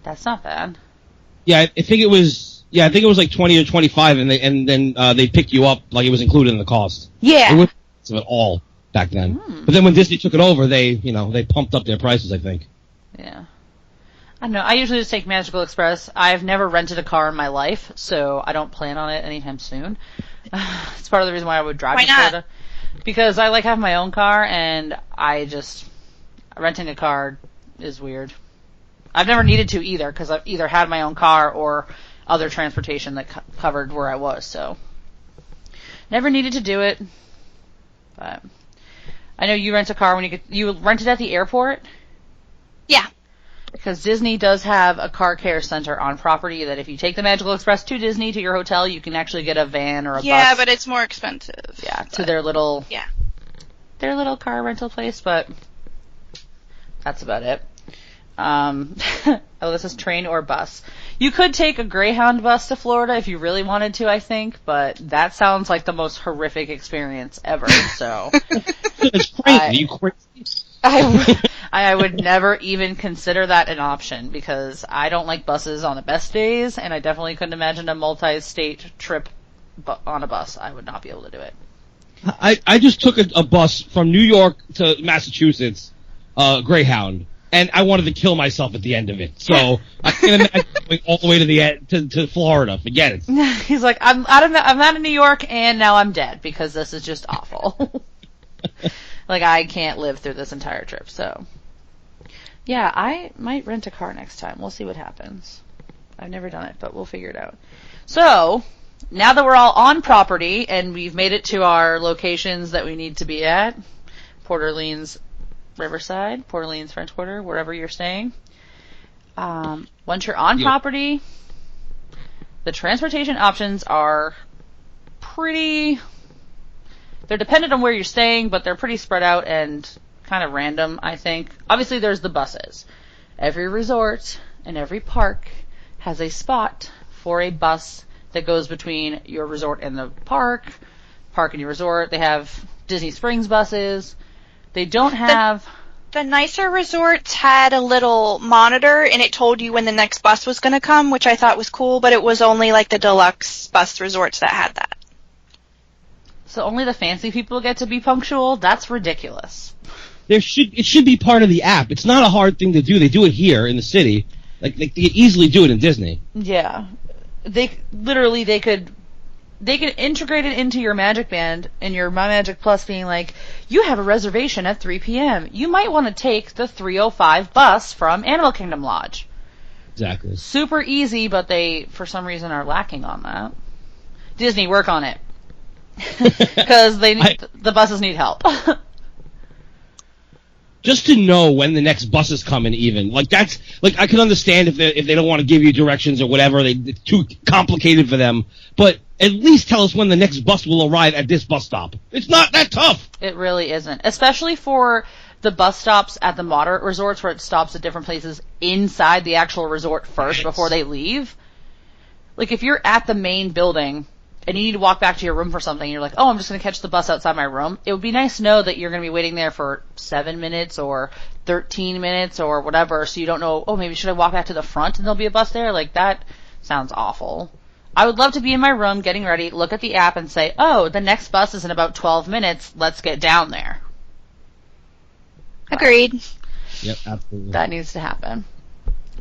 Speaker 3: That's not bad.
Speaker 4: Yeah, I think it was. Yeah, I think it was like 20 or 25, and then they picked you up like it was included in the cost.
Speaker 2: Yeah.
Speaker 4: It wasn't expensive at all back then. But then when Disney took it over, they pumped up their prices, I think.
Speaker 3: Yeah. I don't know. I usually just take Magical Express. I've never rented a car in my life, so I don't plan on it anytime soon. It's part of the reason why I would drive
Speaker 2: Why
Speaker 3: to
Speaker 2: not?
Speaker 3: Florida. Because I like having my own car, and renting a car is weird. I've never needed to either, because I've either had my own car or other transportation that covered where I was, so. Never needed to do it. But I know you rent a car when you rent it at the airport?
Speaker 2: Yeah.
Speaker 3: Because Disney does have a car care center on property that if you take the Magical Express to Disney, to your hotel, you can actually get a van or a bus.
Speaker 2: Yeah, but it's more expensive.
Speaker 3: Yeah, to their little car rental place, but that's about it. This is train or bus. You could take a Greyhound bus to Florida if you really wanted to, I think, but that sounds like the most horrific experience ever, so.
Speaker 4: It's crazy. Are you crazy?
Speaker 3: I would never even consider that an option because I don't like buses on the best days, and I definitely couldn't imagine a multi-state trip on a bus. I would not be able to do it.
Speaker 4: I just took a bus from New York to Massachusetts, Greyhound, and I wanted to kill myself at the end of it. So I can't imagine going all the way to the end to Florida. Forget it.
Speaker 3: He's like, I'm out of New York, and now I'm dead because this is just awful. Like, I can't live through this entire trip, so. Yeah, I might rent a car next time. We'll see what happens. I've never done it, but we'll figure it out. So, now that we're all on property, and we've made it to our locations that we need to be at, Port Orleans, Riverside, Port Orleans, French Quarter, wherever you're staying. Once you're on property, the transportation options are they're dependent on where you're staying, but they're pretty spread out and kind of random, I think. Obviously, there's the buses. Every resort and every park has a spot for a bus that goes between your resort and the park and your resort. They have Disney Springs buses. They don't have...
Speaker 2: The nicer resorts had a little monitor, and it told you when the next bus was going to come, which I thought was cool, but it was only like the deluxe bus resorts that had that.
Speaker 3: So only the fancy people get to be punctual? That's ridiculous.
Speaker 4: It should be part of the app. It's not a hard thing to do. They do it here in the city. Like they easily do it in Disney.
Speaker 3: Yeah. They could integrate it into your Magic Band and your My Magic Plus being like, you have a reservation at 3 p.m. You might want to take the 3:05 bus from Animal Kingdom Lodge.
Speaker 4: Exactly.
Speaker 3: Super easy, but they, for some reason, are lacking on that. Disney, work on it. Because the buses need help.
Speaker 4: Just to know when the next bus is coming, even I can understand if they don't want to give you directions or whatever, it's too complicated for them. But at least tell us when the next bus will arrive at this bus stop. It's not that tough.
Speaker 3: It really isn't, especially for the bus stops at the moderate resorts where it stops at different places inside the actual resort first before they leave. Like if you're at the main building and you need to walk back to your room for something, and you're like, oh, I'm just going to catch the bus outside my room, it would be nice to know that you're going to be waiting there for 7 minutes or 13 minutes or whatever, so you don't know, oh, maybe should I walk back to the front and there'll be a bus there? Like, that sounds awful. I would love to be in my room getting ready, look at the app and say, oh, the next bus is in about 12 minutes, let's get down there.
Speaker 2: Agreed.
Speaker 4: Yep, absolutely.
Speaker 3: That needs to happen.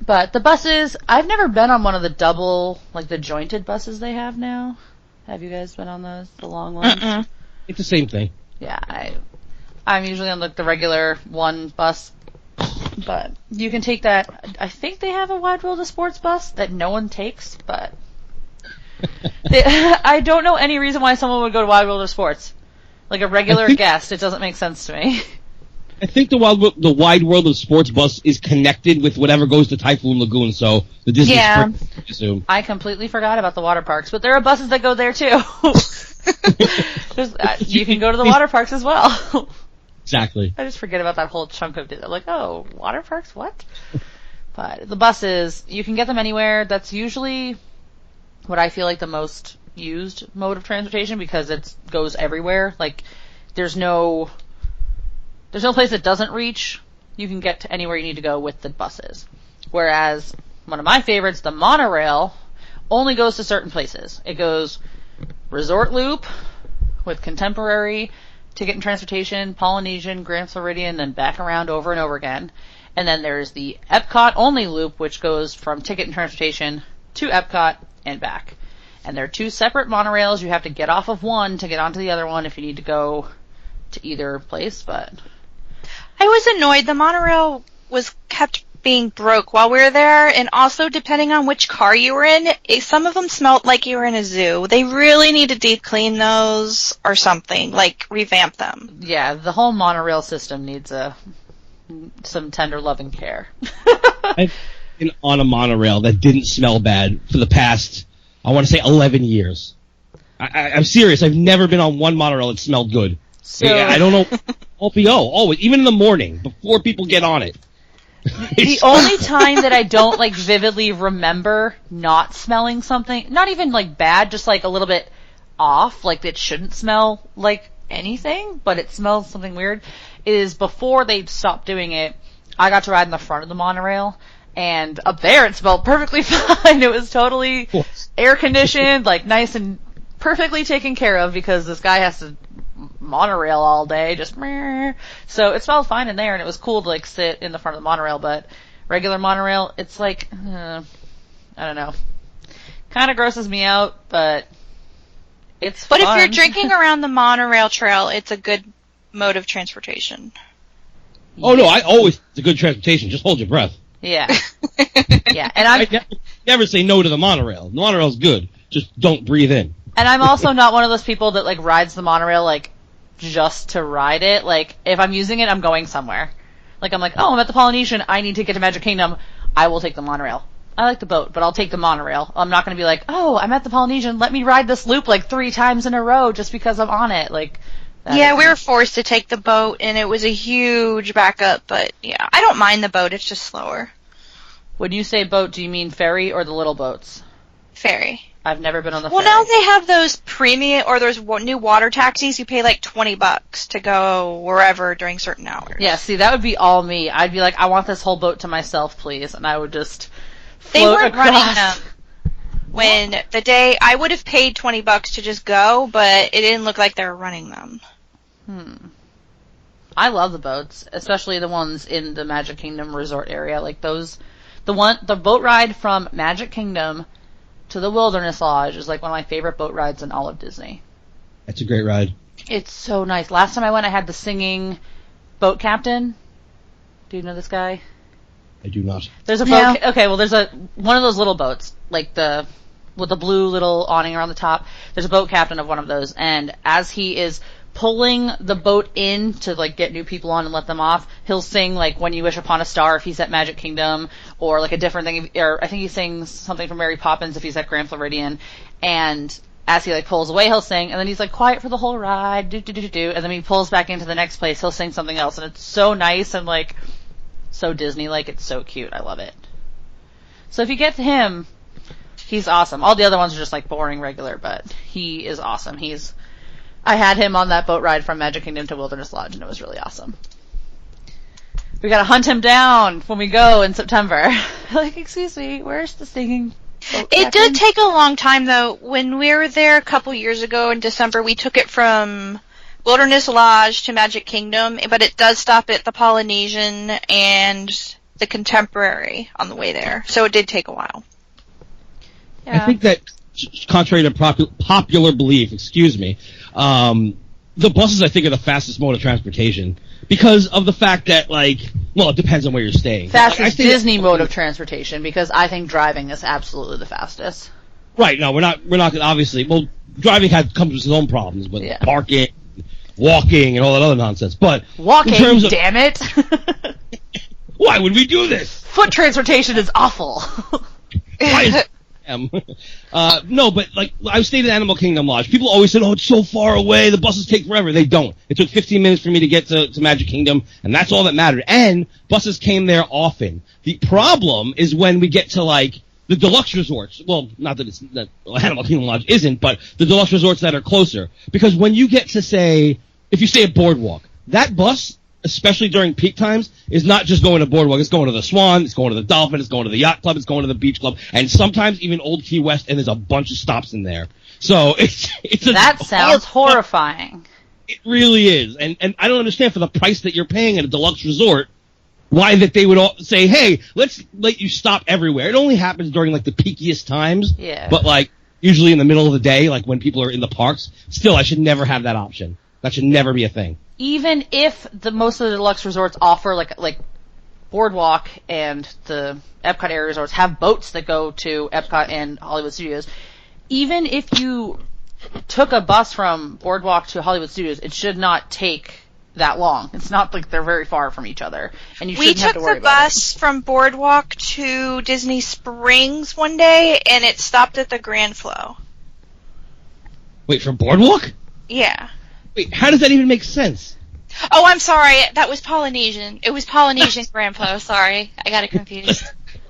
Speaker 3: But the buses, I've never been on one of the jointed buses they have now. Have you guys been on those, the long ones?
Speaker 4: It's the same thing.
Speaker 3: Yeah, I'm usually on the regular one bus, but you can take that. I think they have a Wide World of Sports bus that no one takes, but I don't know any reason why someone would go to Wide World of Sports. Like a regular guest, it doesn't make sense to me.
Speaker 4: I think the Wide World of Sports bus is connected with whatever goes to Typhoon Lagoon, so the Disney Springs, I assume.
Speaker 3: I completely forgot about the water parks, but there are buses that go there too. You can go to the water parks as well.
Speaker 4: Exactly.
Speaker 3: I just forget about that whole chunk of it. Like, oh, water parks? What? But the buses, you can get them anywhere. That's usually what I feel like the most used mode of transportation because it goes everywhere. Like, there's no place it doesn't reach. You can get to anywhere you need to go with the buses. Whereas one of my favorites, the monorail, only goes to certain places. It goes Resort Loop with Contemporary, Ticket and Transportation, Polynesian, Grand Floridian, then back around over and over again. And then there's the Epcot only loop, which goes from Ticket and Transportation to Epcot and back. And they're two separate monorails. You have to get off of one to get onto the other one if you need to go to either place, but...
Speaker 2: I was annoyed. The monorail was kept being broke while we were there, and also depending on which car you were in, some of them smelled like you were in a zoo. They really need to deep clean those or something, like revamp them.
Speaker 3: Yeah, the whole monorail system needs some tender loving care.
Speaker 4: I've been on a monorail that didn't smell bad for the past, I want to say, 11 years. I'm serious. I've never been on one monorail that smelled good.
Speaker 3: So,
Speaker 4: I don't know. LPO, always, even in the morning, before people get on it.
Speaker 3: The only time that I don't, like, vividly remember not smelling something, not even, like, bad, just, like, a little bit off, like, it shouldn't smell like anything, but it smells something weird, is before they stopped doing it, I got to ride in the front of the monorail, and up there it smelled perfectly fine. It was totally air-conditioned, like, nice and perfectly taken care of, because this guy has to monorail all day, just meh. So it smelled fine in there, and it was cool to, like, sit in the front of the monorail, but regular monorail, it's like, I don't know. Kind of grosses me out, but it's fun.
Speaker 2: But if you're drinking around the monorail trail, it's a good mode of transportation.
Speaker 4: Oh, no, it's a good transportation. Just hold your breath.
Speaker 3: Yeah. Yeah, and
Speaker 4: I never say no to the monorail. The monorail's good. Just don't breathe in.
Speaker 3: And I'm also not one of those people that, like, rides the monorail, like, just to ride it. Like, if I'm using it, I'm going somewhere. Like, I'm like, oh, I'm at the Polynesian, I need to get to Magic Kingdom, I will take the monorail. I like the boat, but I'll take the monorail. I'm not going to be like, oh, I'm at the Polynesian, let me ride this loop, like, 3 times in a row just because I'm on it. Like,
Speaker 2: yeah, we were forced to take the boat, and it was a huge backup, but, yeah, I don't mind the boat, it's just slower.
Speaker 3: When you say boat, do you mean ferry or the little boats?
Speaker 2: Ferry.
Speaker 3: I've never been on the ferry.
Speaker 2: Well, now they have those premium, or those new water taxis. You pay like $20 to go wherever during certain hours.
Speaker 3: Yeah, see, that would be all me. I'd be like, I want this whole boat to myself, please, and I would just float
Speaker 2: They weren't
Speaker 3: across.
Speaker 2: running them. When the day, I would have paid $20 to just go, but it didn't look like they were running them.
Speaker 3: I love the boats, especially the ones in the Magic Kingdom resort area. Like those, the boat ride from Magic Kingdom to the Wilderness Lodge is like one of my favorite boat rides in all of Disney.
Speaker 4: That's a great ride.
Speaker 3: It's so nice. Last time I went, I had the singing boat captain. Do you know this guy?
Speaker 4: I do not.
Speaker 3: There's a boat. No. Okay, well, there's one of those little boats, like with the blue little awning around the top. There's a boat captain of one of those, and as he is pulling the boat in to, like, get new people on and let them off, he'll sing, like, When You Wish Upon a Star if he's at Magic Kingdom, or, like, a different thing, or I think he sings something from Mary Poppins if he's at Grand Floridian, and as he, like, pulls away, he'll sing, and then he's, like, quiet for the whole ride, do-do-do-do-do, and then he pulls back into the next place, he'll sing something else, and it's so nice and, like, so Disney-like, it's so cute, I love it. So if you get to him, he's awesome. All the other ones are just, like, boring regular, but he is awesome. I had him on that boat ride from Magic Kingdom to Wilderness Lodge, and it was really awesome. We gotta hunt him down when we go in September. Like, excuse me, where's the singing boat captain?
Speaker 2: It did take a long time, though. When we were there a couple years ago in December, we took it from Wilderness Lodge to Magic Kingdom, but it does stop at the Polynesian and the Contemporary on the way there. So it did take a while.
Speaker 3: Yeah.
Speaker 4: I think that, contrary to popular belief, the buses, I think, are the fastest mode of transportation because of the fact that, like, well, it depends on where you're staying.
Speaker 3: Fastest Disney mode of transportation, because I think driving is absolutely the fastest.
Speaker 4: Right, no, we're not, obviously, well, driving comes with its own problems, but parking, walking, and all that other nonsense, but...
Speaker 3: Walking,
Speaker 4: in terms of,
Speaker 3: damn it!
Speaker 4: Why would we do this?
Speaker 3: Foot transportation is awful.
Speaker 4: Why is it? No, but, like, I stayed at Animal Kingdom Lodge. People always said, oh, it's so far away, the buses take forever. They don't. It took 15 minutes for me to get to Magic Kingdom, and that's all that mattered. And buses came there often. The problem is when we get to, like, the deluxe resorts. Well, not that it's that Animal Kingdom Lodge isn't, but the deluxe resorts that are closer. Because when you get to say, if you stay at Boardwalk, that bus, especially during peak times, is not just going to Boardwalk. It's going to the Swan, it's going to the Dolphin, it's going to the Yacht Club, it's going to the Beach Club, and sometimes even Old Key West, and there's a bunch of stops in there. So it's
Speaker 3: that sounds horrifying.
Speaker 4: It really is, and I don't understand for the price that you're paying at a deluxe resort, why that they would all say, hey, let's let you stop everywhere. It only happens during like the peakiest times, but like usually in the middle of the day, like when people are in the parks. Still, I should never have that option. That should never be a thing. Even
Speaker 3: if most of the deluxe resorts offer like Boardwalk and the Epcot area resorts have boats that go to Epcot and Hollywood Studios, even if you took a bus from Boardwalk to Hollywood Studios, it should not take that long. It's not like they're very far from each other, and you shouldn't have to worry about it.
Speaker 2: We took the bus from Boardwalk to Disney Springs one day, and it stopped at the Grand Flow.
Speaker 4: Wait, from Boardwalk?
Speaker 2: Yeah.
Speaker 4: Wait, how does that even make sense?
Speaker 2: Oh, I'm sorry. That was Polynesian. It was Polynesian Grand Flow. Sorry. I got it confused.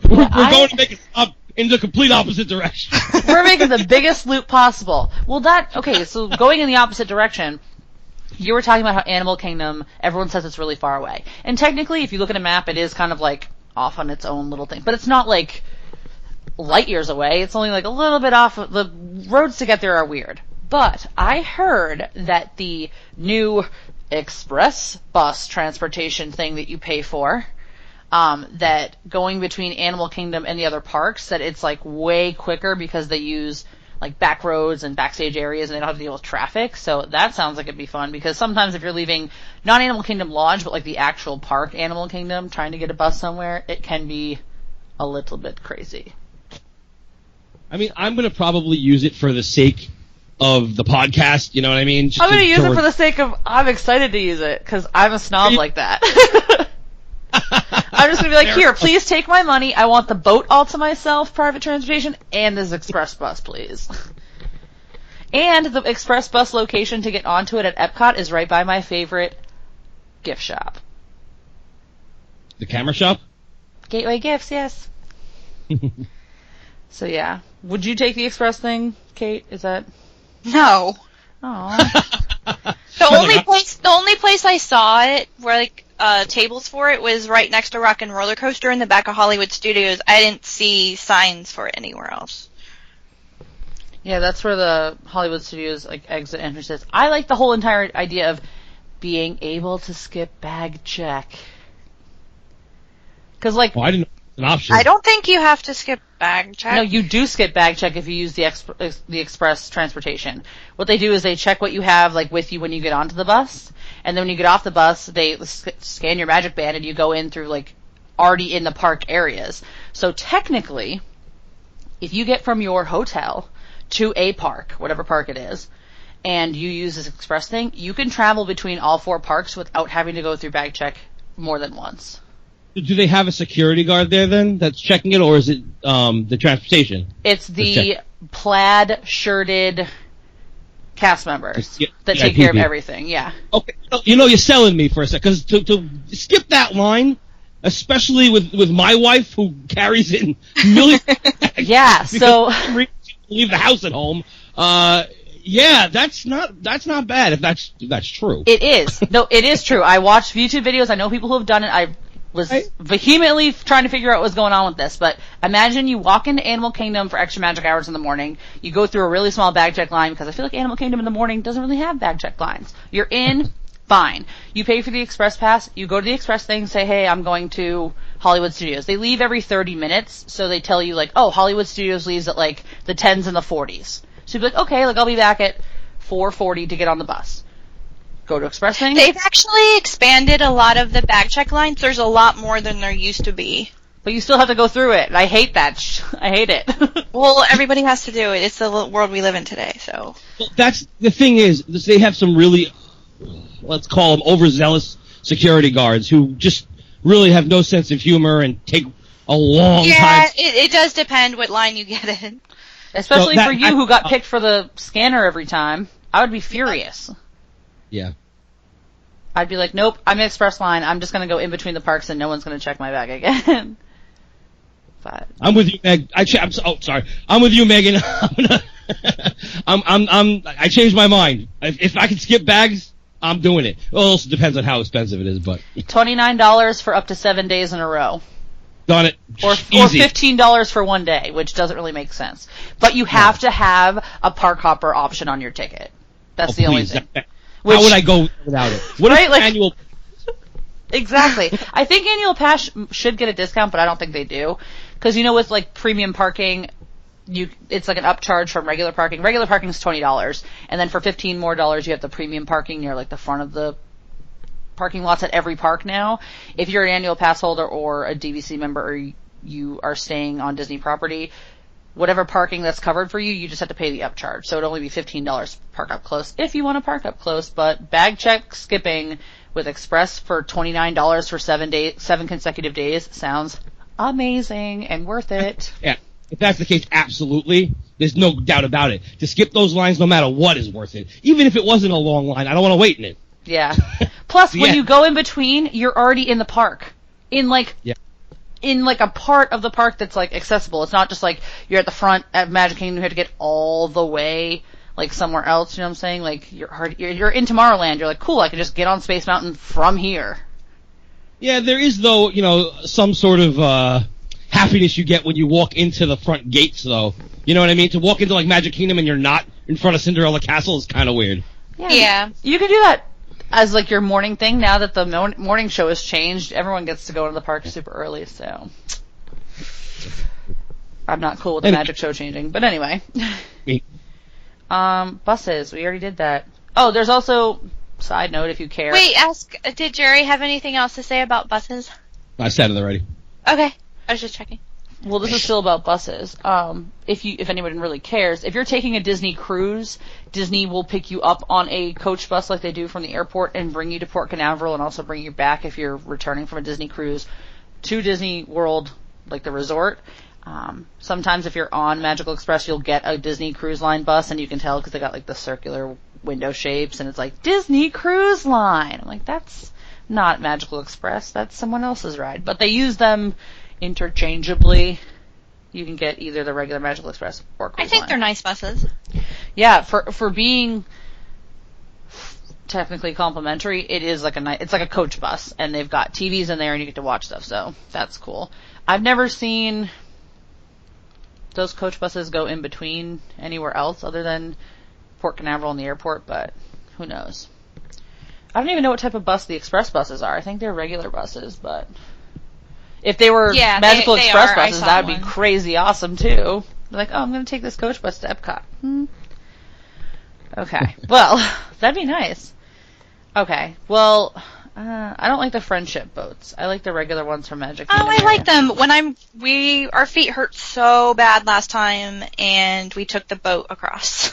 Speaker 4: We're going to make it up in the complete opposite direction.
Speaker 3: We're making the biggest loop possible. Well, so going in the opposite direction, you were talking about how Animal Kingdom, everyone says it's really far away. And technically, if you look at a map, it is kind of like off on its own little thing. But it's not like light years away. It's only like a little bit off. The roads to get there are weird. But I heard that the new express bus transportation thing that you pay for, that going between Animal Kingdom and the other parks, that it's like way quicker because they use like back roads and backstage areas and they don't have to deal with traffic. So that sounds like it'd be fun, because sometimes if you're leaving not Animal Kingdom Lodge but like the actual park Animal Kingdom trying to get a bus somewhere, it can be a little bit crazy.
Speaker 4: I mean, I'm going to probably use it for the sake of the podcast, you know what I mean?
Speaker 3: I'm going to use it for the sake of, I'm excited to use it, because I'm a snob like that. I'm just going to be like, here, please take my money. I want the boat all to myself, private transportation, and this express bus, please. And the express bus location to get onto it at Epcot is right by my favorite gift shop.
Speaker 4: The camera shop?
Speaker 3: Gateway Gifts, yes. So yeah. Would you take the express thing, Kate? Is that...
Speaker 2: No.
Speaker 3: Aww.
Speaker 2: The only place I saw it where tables for it was right next to Rock and Roller Coaster in the back of Hollywood Studios. I didn't see signs for it anywhere else.
Speaker 3: Yeah, that's where the Hollywood Studios exit entrance is. I like the whole entire idea of being able to skip bag check. Because
Speaker 4: I didn't know it was an option.
Speaker 2: I don't think you have to skip bag check.
Speaker 3: No, you do skip bag check if you use the express transportation. What they do is they check what you have with you when you get onto the bus, and then when you get off the bus, they scan your magic band and you go in through already in the park areas. So technically, if you get from your hotel to a park, whatever park it is, and you use this express thing, you can travel between all 4 parks without having to go through bag check more than once.
Speaker 4: Do they have a security guard there then that's checking it, or is it the transportation?
Speaker 3: It's the plaid shirted cast members that take care of everything. Yeah. Okay.
Speaker 4: You're selling me for a second, because to skip that line, especially with my wife who carries in millions.
Speaker 3: Yeah. So
Speaker 4: leave the house at home. Yeah, that's not bad if that's true.
Speaker 3: It is. No, it is true. I watched YouTube videos. I know people who have done it. I was vehemently trying to figure out what was going on with this, but imagine you walk into Animal Kingdom for extra magic hours in the morning, you go through a really small bag check line, because I feel like Animal Kingdom in the morning doesn't really have bag check lines. You're in, fine. You pay for the express pass, you go to the express thing, say, hey, I'm going to Hollywood Studios. They leave every 30 minutes, so they tell you, Hollywood Studios leaves at, the 10s and the 40s. So you'd be like, okay, I'll be back at 4:40 to get on the bus. Go to express thing.
Speaker 2: They've actually expanded a lot of the bag check lines. There's a lot more than there used to be.
Speaker 3: But you still have to go through it. I hate that. I hate it.
Speaker 2: Well, everybody has to do it. It's the world we live in today, so.
Speaker 4: Well, that's the thing is, they have some really, let's call them overzealous security guards who just really have no sense of humor and take a long time.
Speaker 2: Yeah, it does depend what line you get in.
Speaker 3: Especially for you who got picked for the scanner every time. I would be furious.
Speaker 4: Yeah.
Speaker 3: I'd be like, nope, I'm an express line. I'm just going to go in between the parks and no one's going to check my bag again. But
Speaker 4: I'm with you, Meg. Sorry. I'm with you, Megan. I changed my mind. If I can skip bags, I'm doing it. Well, it also depends on how expensive it is, but
Speaker 3: $29 for up to 7 days in a row.
Speaker 4: Done it.
Speaker 3: Or
Speaker 4: Easy.
Speaker 3: $15 for 1 day, which doesn't really make sense. But you have to have a park hopper option on your ticket. That's the only thing.
Speaker 4: How would I go without it? What
Speaker 3: right,
Speaker 4: is
Speaker 3: like,
Speaker 4: annual?
Speaker 3: Exactly. I think annual pass should get a discount, but I don't think they do. Because, with, like, premium parking, it's like an upcharge from regular parking. Regular parking is $20. And then for $15 more, you have the premium parking near, like, the front of the parking lots at every park now. If you're an annual pass holder or a DVC member or you are staying on Disney property, whatever parking that's covered for you, you just have to pay the upcharge. So it'd only be $15 to park up close if you want to park up close. But bag check skipping with Express for $29 for 7 consecutive days sounds amazing and worth it.
Speaker 4: Yeah, if that's the case, absolutely. There's no doubt about it. To skip those lines, no matter what, is worth it. Even if it wasn't a long line, I don't want to wait in it.
Speaker 3: Yeah. Plus, when you go in between, you're already in the park. In a part of the park that's, like, accessible. It's not just, like, you're at the front at Magic Kingdom, you have to get all the way, like, somewhere else, you know what I'm saying? Like, you're in Tomorrowland, you're like, cool, I can just get on Space Mountain from here.
Speaker 4: Yeah, there is, though, some sort of, happiness you get when you walk into the front gates, though. You know what I mean? To walk into, like, Magic Kingdom and you're not in front of Cinderella Castle is kind of weird.
Speaker 2: Yeah.
Speaker 3: You can do that as, like, your morning thing. Now that the morning show has changed, everyone gets to go into the park super early, so I'm not cool with the magic show changing. But anyway. Buses. We already did that. Oh, there's also, side note if you care.
Speaker 2: Wait, did Jerry have anything else to say about buses?
Speaker 4: I said it already.
Speaker 2: Okay. I was just checking.
Speaker 3: Well, this is still about buses. If anyone really cares, if you're taking a Disney cruise, Disney will pick you up on a coach bus like they do from the airport and bring you to Port Canaveral and also bring you back if you're returning from a Disney cruise to Disney World, like the resort. Sometimes if you're on Magical Express, you'll get a Disney Cruise Line bus, and you can tell because they got like the circular window shapes, and it's like Disney Cruise Line. I'm like, that's not Magical Express. That's someone else's ride. But they use them interchangeably. You can get either the regular Magical Express or Cruise
Speaker 2: I think
Speaker 3: Line.
Speaker 2: they're nice buses.
Speaker 3: Yeah, for being technically complimentary, it is like it's like a coach bus, and they've got TVs in there, and you get to watch stuff. So that's cool. I've never seen those coach buses go in between anywhere else other than Port Canaveral and the airport, but who knows? I don't even know what type of bus the express buses are. I think they're regular buses, but if they were Magical Express buses, that would be crazy awesome too. Like, oh, I'm going to take this coach bus to Epcot. Okay. Well, that'd be nice. Okay. Well, I don't like the friendship boats. I like the regular ones from Magic Kingdom.
Speaker 2: Oh, I like them. Our feet hurt so bad last time, and we took the boat across.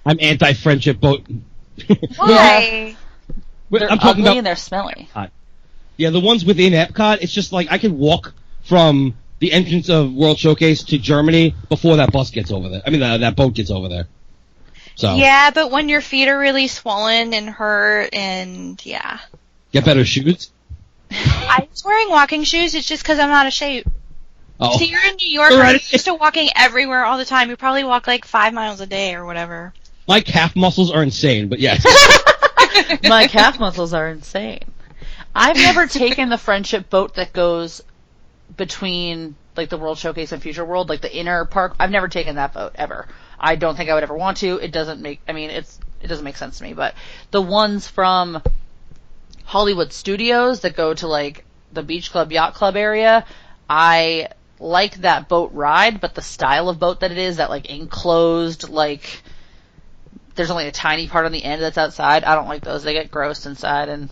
Speaker 4: I'm anti-friendship boat.
Speaker 2: Why?
Speaker 3: They're
Speaker 4: I'm talking
Speaker 3: ugly
Speaker 4: about,
Speaker 3: and they're smelly.
Speaker 4: Yeah, the ones within Epcot, it's just like I could walk from the entrance of World Showcase to Germany before that bus gets over there. I mean, that boat gets over there. So
Speaker 2: yeah, but when your feet are really swollen and hurt, and yeah.
Speaker 4: Get better shoes?
Speaker 2: I was wearing walking shoes. It's just because I'm out of shape.
Speaker 4: Oh.
Speaker 2: So you're in New York, right? You're used to walking everywhere all the time. You probably walk like 5 miles a day or whatever.
Speaker 4: My calf muscles are insane, but yes.
Speaker 3: My calf muscles are insane. I've never taken the friendship boat that goes between like the World Showcase and Future World, like the inner park. I've never taken that boat ever. I don't think I would ever want to. It doesn't make sense to me, but the ones from Hollywood Studios that go to like the Beach Club, Yacht Club area, I like that boat ride, but the style of boat that it is, that like enclosed, like there's only a tiny part on the end that's outside. I don't like those. They get gross inside, and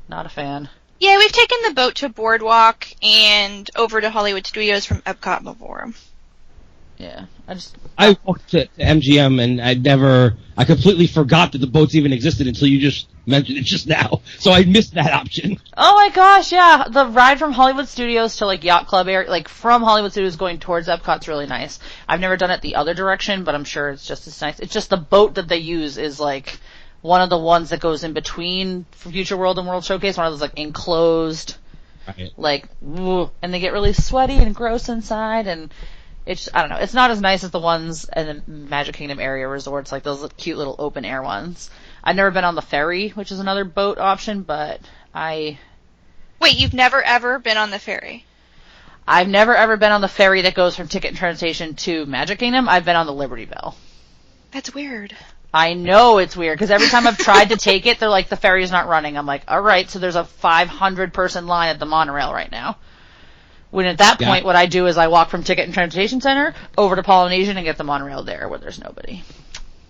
Speaker 3: not a fan.
Speaker 2: Yeah, we've taken the boat to Boardwalk and over to Hollywood Studios from Epcot before.
Speaker 3: Yeah,
Speaker 4: I walked to MGM and I completely forgot that the boats even existed until you just mentioned it just now. So I missed that option.
Speaker 3: Oh my gosh, yeah. The ride from Hollywood Studios to like Yacht Club area, like from Hollywood Studios going towards Epcot's really nice. I've never done it the other direction, but I'm sure it's just as nice. It's just the boat that they use is like one of the ones that goes in between Future World and World Showcase, one of those like enclosed.
Speaker 4: Right.
Speaker 3: Like, and they get really sweaty and gross inside, and I don't know, it's not as nice as the ones in the Magic Kingdom area resorts, like those cute little open air ones. I've never been on the ferry, which is another boat option, but Wait,
Speaker 2: you've never ever been on the ferry?
Speaker 3: I've never ever been on the ferry that goes from Ticket and Train Station to Magic Kingdom. I've been on the Liberty Bell.
Speaker 2: That's weird.
Speaker 3: I know it's weird, because every time I've tried to take it, they're like, the ferry's not running. I'm like, alright, so there's a 500-person line at the monorail right now. When at that point, what I do is I walk from Ticket and Transportation Center over to Polynesian and get the monorail there where there's nobody.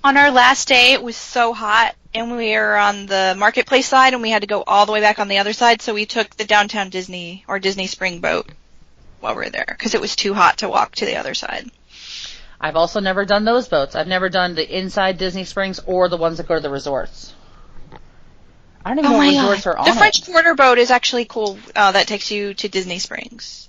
Speaker 2: On our last day, it was so hot, and we were on the Marketplace side, and we had to go all the way back on the other side, so we took the Downtown Disney, or Disney Spring boat while we were there, because it was too hot to walk to the other side.
Speaker 3: I've also never done those boats. I've never done the inside Disney Springs or the ones that go to the resorts. I don't even know what resorts are on
Speaker 2: The French Quarter boat is actually cool. That takes you to Disney Springs.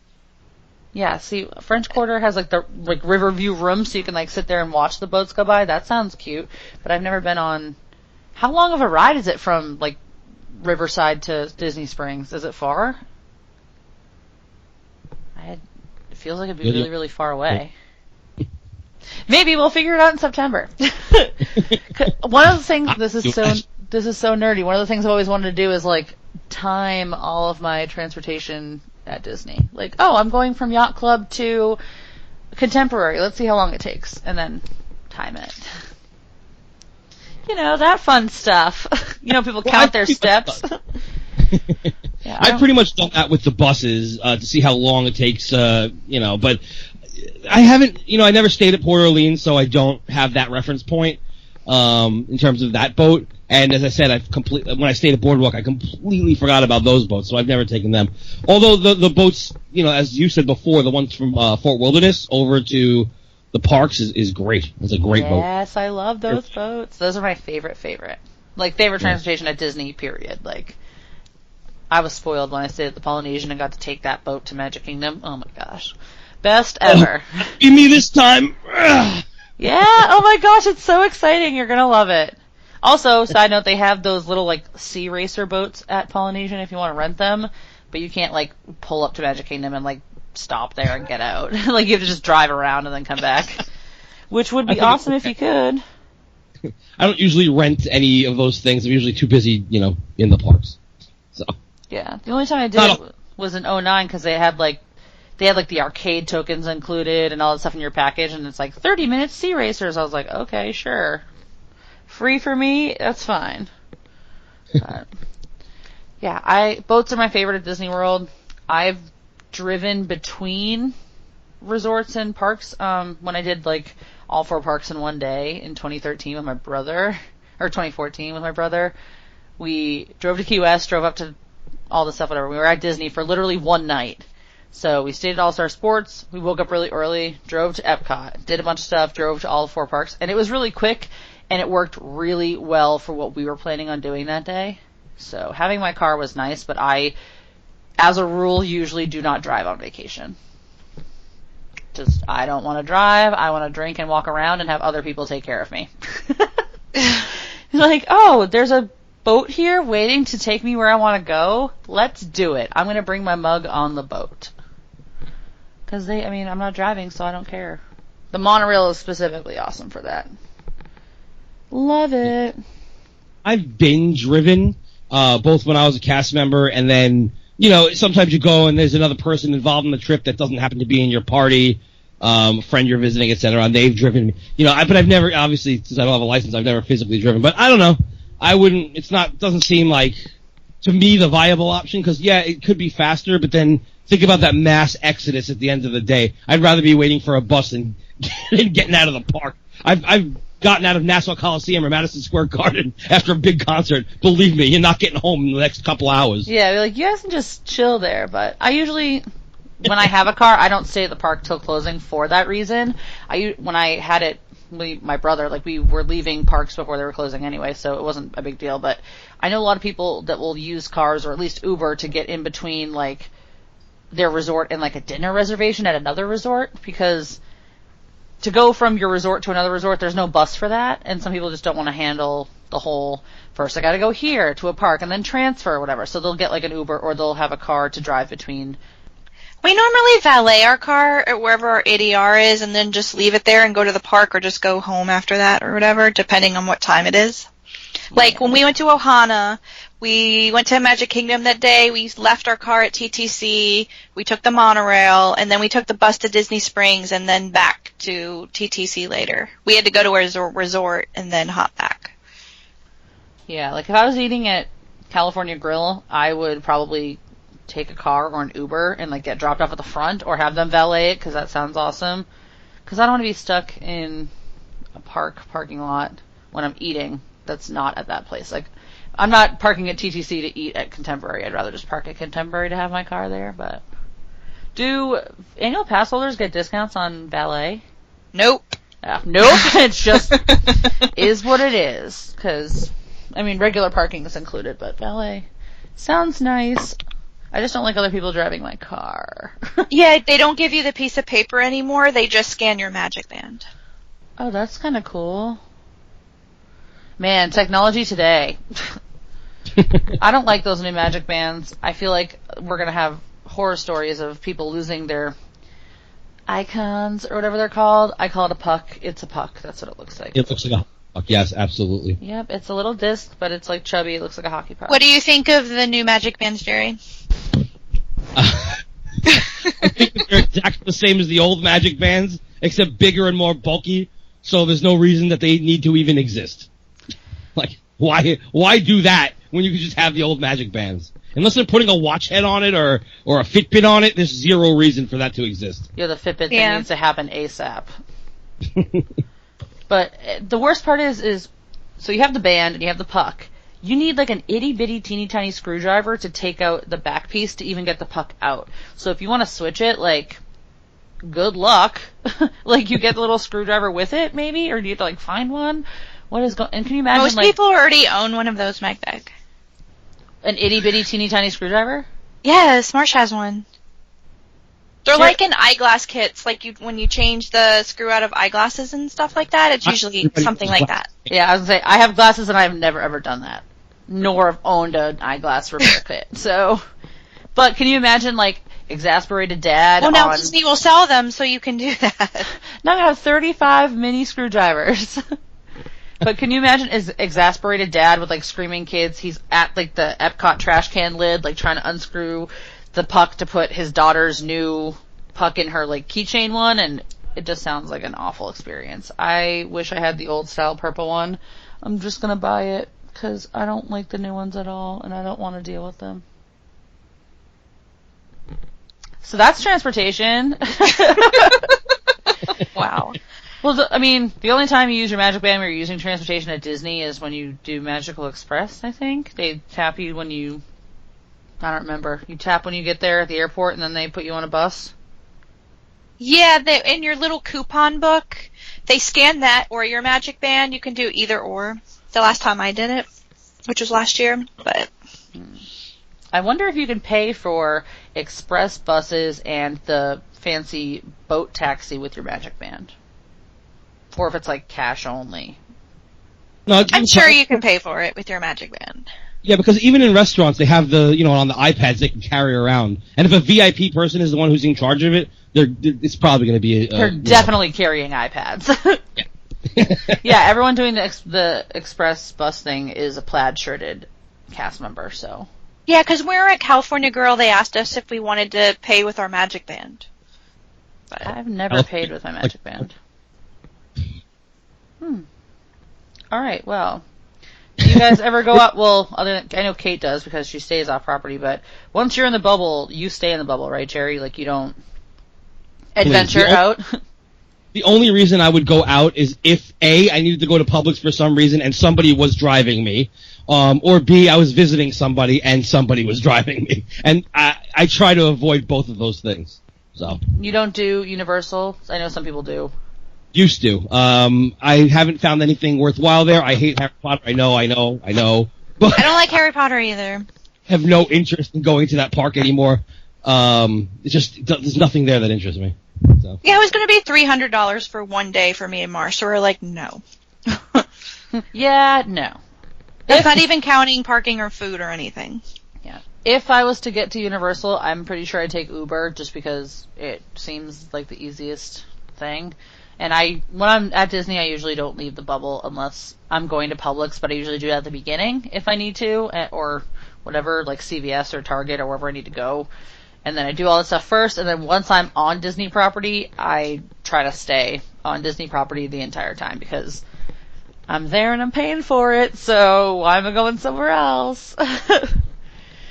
Speaker 3: Yeah, see, French Quarter has the Riverview room, so you can sit there and watch the boats go by. That sounds cute, but I've never been on. How long of a ride is it from Riverside to Disney Springs? Is it far? It feels like it'd be really, really far away. Maybe we'll figure it out in September. One of the things, this is so nerdy. One of the things I've always wanted to do is time all of my transportation at Disney. I'm going from Yacht Club to Contemporary. Let's see how long it takes, and then time it. That fun stuff. People count their steps. Yeah,
Speaker 4: I've pretty much done that with the buses to see how long it takes. But I haven't. I never stayed at Port Orleans, so I don't have that reference point in terms of that boat. And as I said, when I stayed at Boardwalk, I completely forgot about those boats, so I've never taken them. Although the boats, as you said before, the ones from Fort Wilderness over to the parks is great. It's a great boat.
Speaker 3: Yes, I love those boats. Those are my favorite. Favorite transportation at Disney, period. I was spoiled when I stayed at the Polynesian and got to take that boat to Magic Kingdom. Oh my gosh. Best ever.
Speaker 4: Give me this time.
Speaker 3: Yeah, oh my gosh, it's so exciting. You're gonna love it. Also, side note, they have those little, sea racer boats at Polynesian if you want to rent them, but you can't, pull up to Magic Kingdom and, stop there and get out. You have to just drive around and then come back. Which would be awesome if you could.
Speaker 4: I don't usually rent any of those things. I'm usually too busy, in the parks. So.
Speaker 3: Yeah, the only time I did it was in 2009 because they had, the arcade tokens included and all that stuff in your package, and it's 30 minutes sea racers. I was like, okay, sure. Free for me, that's fine. But, yeah, boats are my favorite at Disney World. I've driven between resorts and parks when I did all 4 parks in one day in 2013 with my brother, or 2014 with my brother. We drove to Key West, drove up to all the stuff, whatever. We were at Disney for literally one night. So we stayed at All-Star Sports, we woke up really early, drove to Epcot, did a bunch of stuff, drove to all 4 parks, and it was really quick, and it worked really well for what we were planning on doing that day. So having my car was nice, but I, as a rule, usually do not drive on vacation. I don't want to drive, I want to drink and walk around and have other people take care of me. There's a boat here waiting to take me where I want to go. Let's do it. I'm going to bring my mug on the boat. Because I'm not driving, so I don't care. The monorail is specifically awesome for that. Love it.
Speaker 4: I've been driven, both when I was a cast member and then, sometimes you go and there's another person involved in the trip that doesn't happen to be in your party, a friend you're visiting, etc. And they've driven me. But I've never, obviously, since I don't have a license, I've never physically driven. But I don't know. I wouldn't, doesn't seem like, to me, the viable option, because, yeah, it could be faster, but then think about that mass exodus at the end of the day. I'd rather be waiting for a bus than getting out of the park. I've gotten out of Nassau Coliseum or Madison Square Garden after a big concert. Believe me, you're not getting home in the next couple hours.
Speaker 3: Yeah, you guys can just chill there, but I usually, when I have a car, I don't stay at the park till closing for that reason. When I had it, my brother, we were leaving parks before they were closing anyway, so it wasn't a big deal, but I know a lot of people that will use cars or at least Uber to get in between, their resort and, a dinner reservation at another resort, because to go from your resort to another resort, there's no bus for that, and some people just don't want to handle the whole, first I gotta go here to a park and then transfer or whatever. So they'll get like an Uber or they'll have a car to drive between.
Speaker 2: We normally valet our car at wherever our ADR is and then just leave it there and go to the park or just go home after that or whatever, depending on what time it is. Like when we went to Ohana, we went to Magic Kingdom that day, we left our car at TTC, we took the monorail, and then we took the bus to Disney Springs and then back to TTC later. We had to go to a resort and then hop back.
Speaker 3: Yeah, like if I was eating at California Grill, I would probably take a car or an Uber and like get dropped off at the front or have them valet it because that sounds awesome. Because I don't want to be stuck in a parking lot when I'm eating that's not at that place. Like, I'm not parking at TTC to eat at Contemporary. I'd rather just park at Contemporary to have my car there. But do annual pass holders get discounts on valet?
Speaker 2: Nope.
Speaker 3: Nope. It's just is what it is. Because, I mean, regular parking is included, but valet sounds nice. I just don't like other people driving my car.
Speaker 2: Yeah, they don't give you the piece of paper anymore. They just scan your Magic Band.
Speaker 3: Oh, that's kind of cool. Man, technology today. I don't like those new Magic Bands. I feel like we're going to have horror stories of people losing their icons or whatever they're called. I call it a puck. It's a puck. That's what it looks like.
Speaker 4: It looks like a puck, yes, absolutely.
Speaker 3: Yep, it's a little disc, but it's like chubby. It looks like a hockey puck.
Speaker 2: What do you think of the new Magic Bands, Jerry?
Speaker 4: I think that they're exactly the same as the old Magic Bands, except bigger and more bulky, so there's no reason that they need to even exist. Like, why do that when you can just have the old Magic Bands? Unless they're putting a watch head on it or a Fitbit on it, there's zero reason for that to exist.
Speaker 3: Yeah, the Fitbit thing needs to happen ASAP. But the worst part is, so you have the band and you have the puck. You need like an itty-bitty teeny-tiny screwdriver to take out the back piece to even get the puck out. So if you want to switch it, like, good luck. Like, you get the little screwdriver with it, maybe? Or do you have to, like, find one? What is going... And can you imagine,
Speaker 2: most people already own one of those, Magdeck.
Speaker 3: An itty-bitty teeny-tiny screwdriver?
Speaker 2: Yes, Marsh has one. They're like in eyeglass kits, like when you change the screw out of eyeglasses and stuff like that. It's usually something like that.
Speaker 3: Yeah, I was going to say, I have glasses and I've never ever done that. Nor have owned an eyeglass repair kit. So, but can you imagine, like, exasperated dad
Speaker 2: Well, now Disney will sell them, so you can do that.
Speaker 3: Now I have 35 mini screwdrivers. But can you imagine exasperated dad with, like, screaming kids? He's at, like, the Epcot trash can lid, like, trying to unscrew the puck to put his daughter's new puck in her, like, keychain one, and it just sounds like an awful experience. I wish I had the old style purple one. I'm just gonna buy it, because I don't like the new ones at all, and I don't want to deal with them. So that's transportation.
Speaker 2: Wow.
Speaker 3: Well, the only time you use your Magic Band when you're using transportation at Disney is when you do Magical Express, I think. They tap you when you... I don't remember. You tap when you get there at the airport, and then they put you on a bus?
Speaker 2: Yeah, in your little coupon book, they scan that or your Magic Band. You can do either or. The last time I did it, which was last year, but...
Speaker 3: I wonder if you can pay for express buses and the fancy boat taxi with your Magic Band. Or if it's like cash only.
Speaker 4: No,
Speaker 2: I'm sure you can pay for it with your Magic Band.
Speaker 4: Yeah, because even in restaurants, they have on the iPads they can carry around. And if a VIP person is the one who's in charge of it, it's probably going to be
Speaker 3: They're definitely carrying iPads. Yeah. Yeah, everyone doing the express bus thing is a plaid-shirted cast member, so...
Speaker 2: Yeah, because when we were at California Girl, they asked us if we wanted to pay with our Magic Band.
Speaker 3: But I've never paid with my Magic Band. Alright, well... Do you guys ever go out? Well, I know Kate does because she stays off property, but once you're in the bubble, you stay in the bubble, right, Jerry? Like, you don't adventure out?
Speaker 4: The only reason I would go out is if, A, I needed to go to Publix for some reason and somebody was driving me, or B, I was visiting somebody and somebody was driving me. And I try to avoid both of those things. So
Speaker 3: you don't do Universal? I know some people do.
Speaker 4: Used to. I haven't found anything worthwhile there. I hate Harry Potter. I know. But
Speaker 2: I don't like Harry Potter either.
Speaker 4: Have no interest in going to that park anymore. There's nothing there that interests me. So.
Speaker 2: Yeah, it was going to be $300 for one day for me and Marsh, so we were like, no.
Speaker 3: Yeah, no.
Speaker 2: That's not even counting parking or food or anything.
Speaker 3: Yeah. If I was to get to Universal, I'm pretty sure I'd take Uber just because it seems like the easiest thing. And when I'm at Disney, I usually don't leave the bubble unless I'm going to Publix, but I usually do that at the beginning if I need to, or whatever, like CVS or Target or wherever I need to go. And then I do all that stuff first, and then once I'm on Disney property, I try to stay on Disney property the entire time because I'm there and I'm paying for it, so why am I going somewhere else?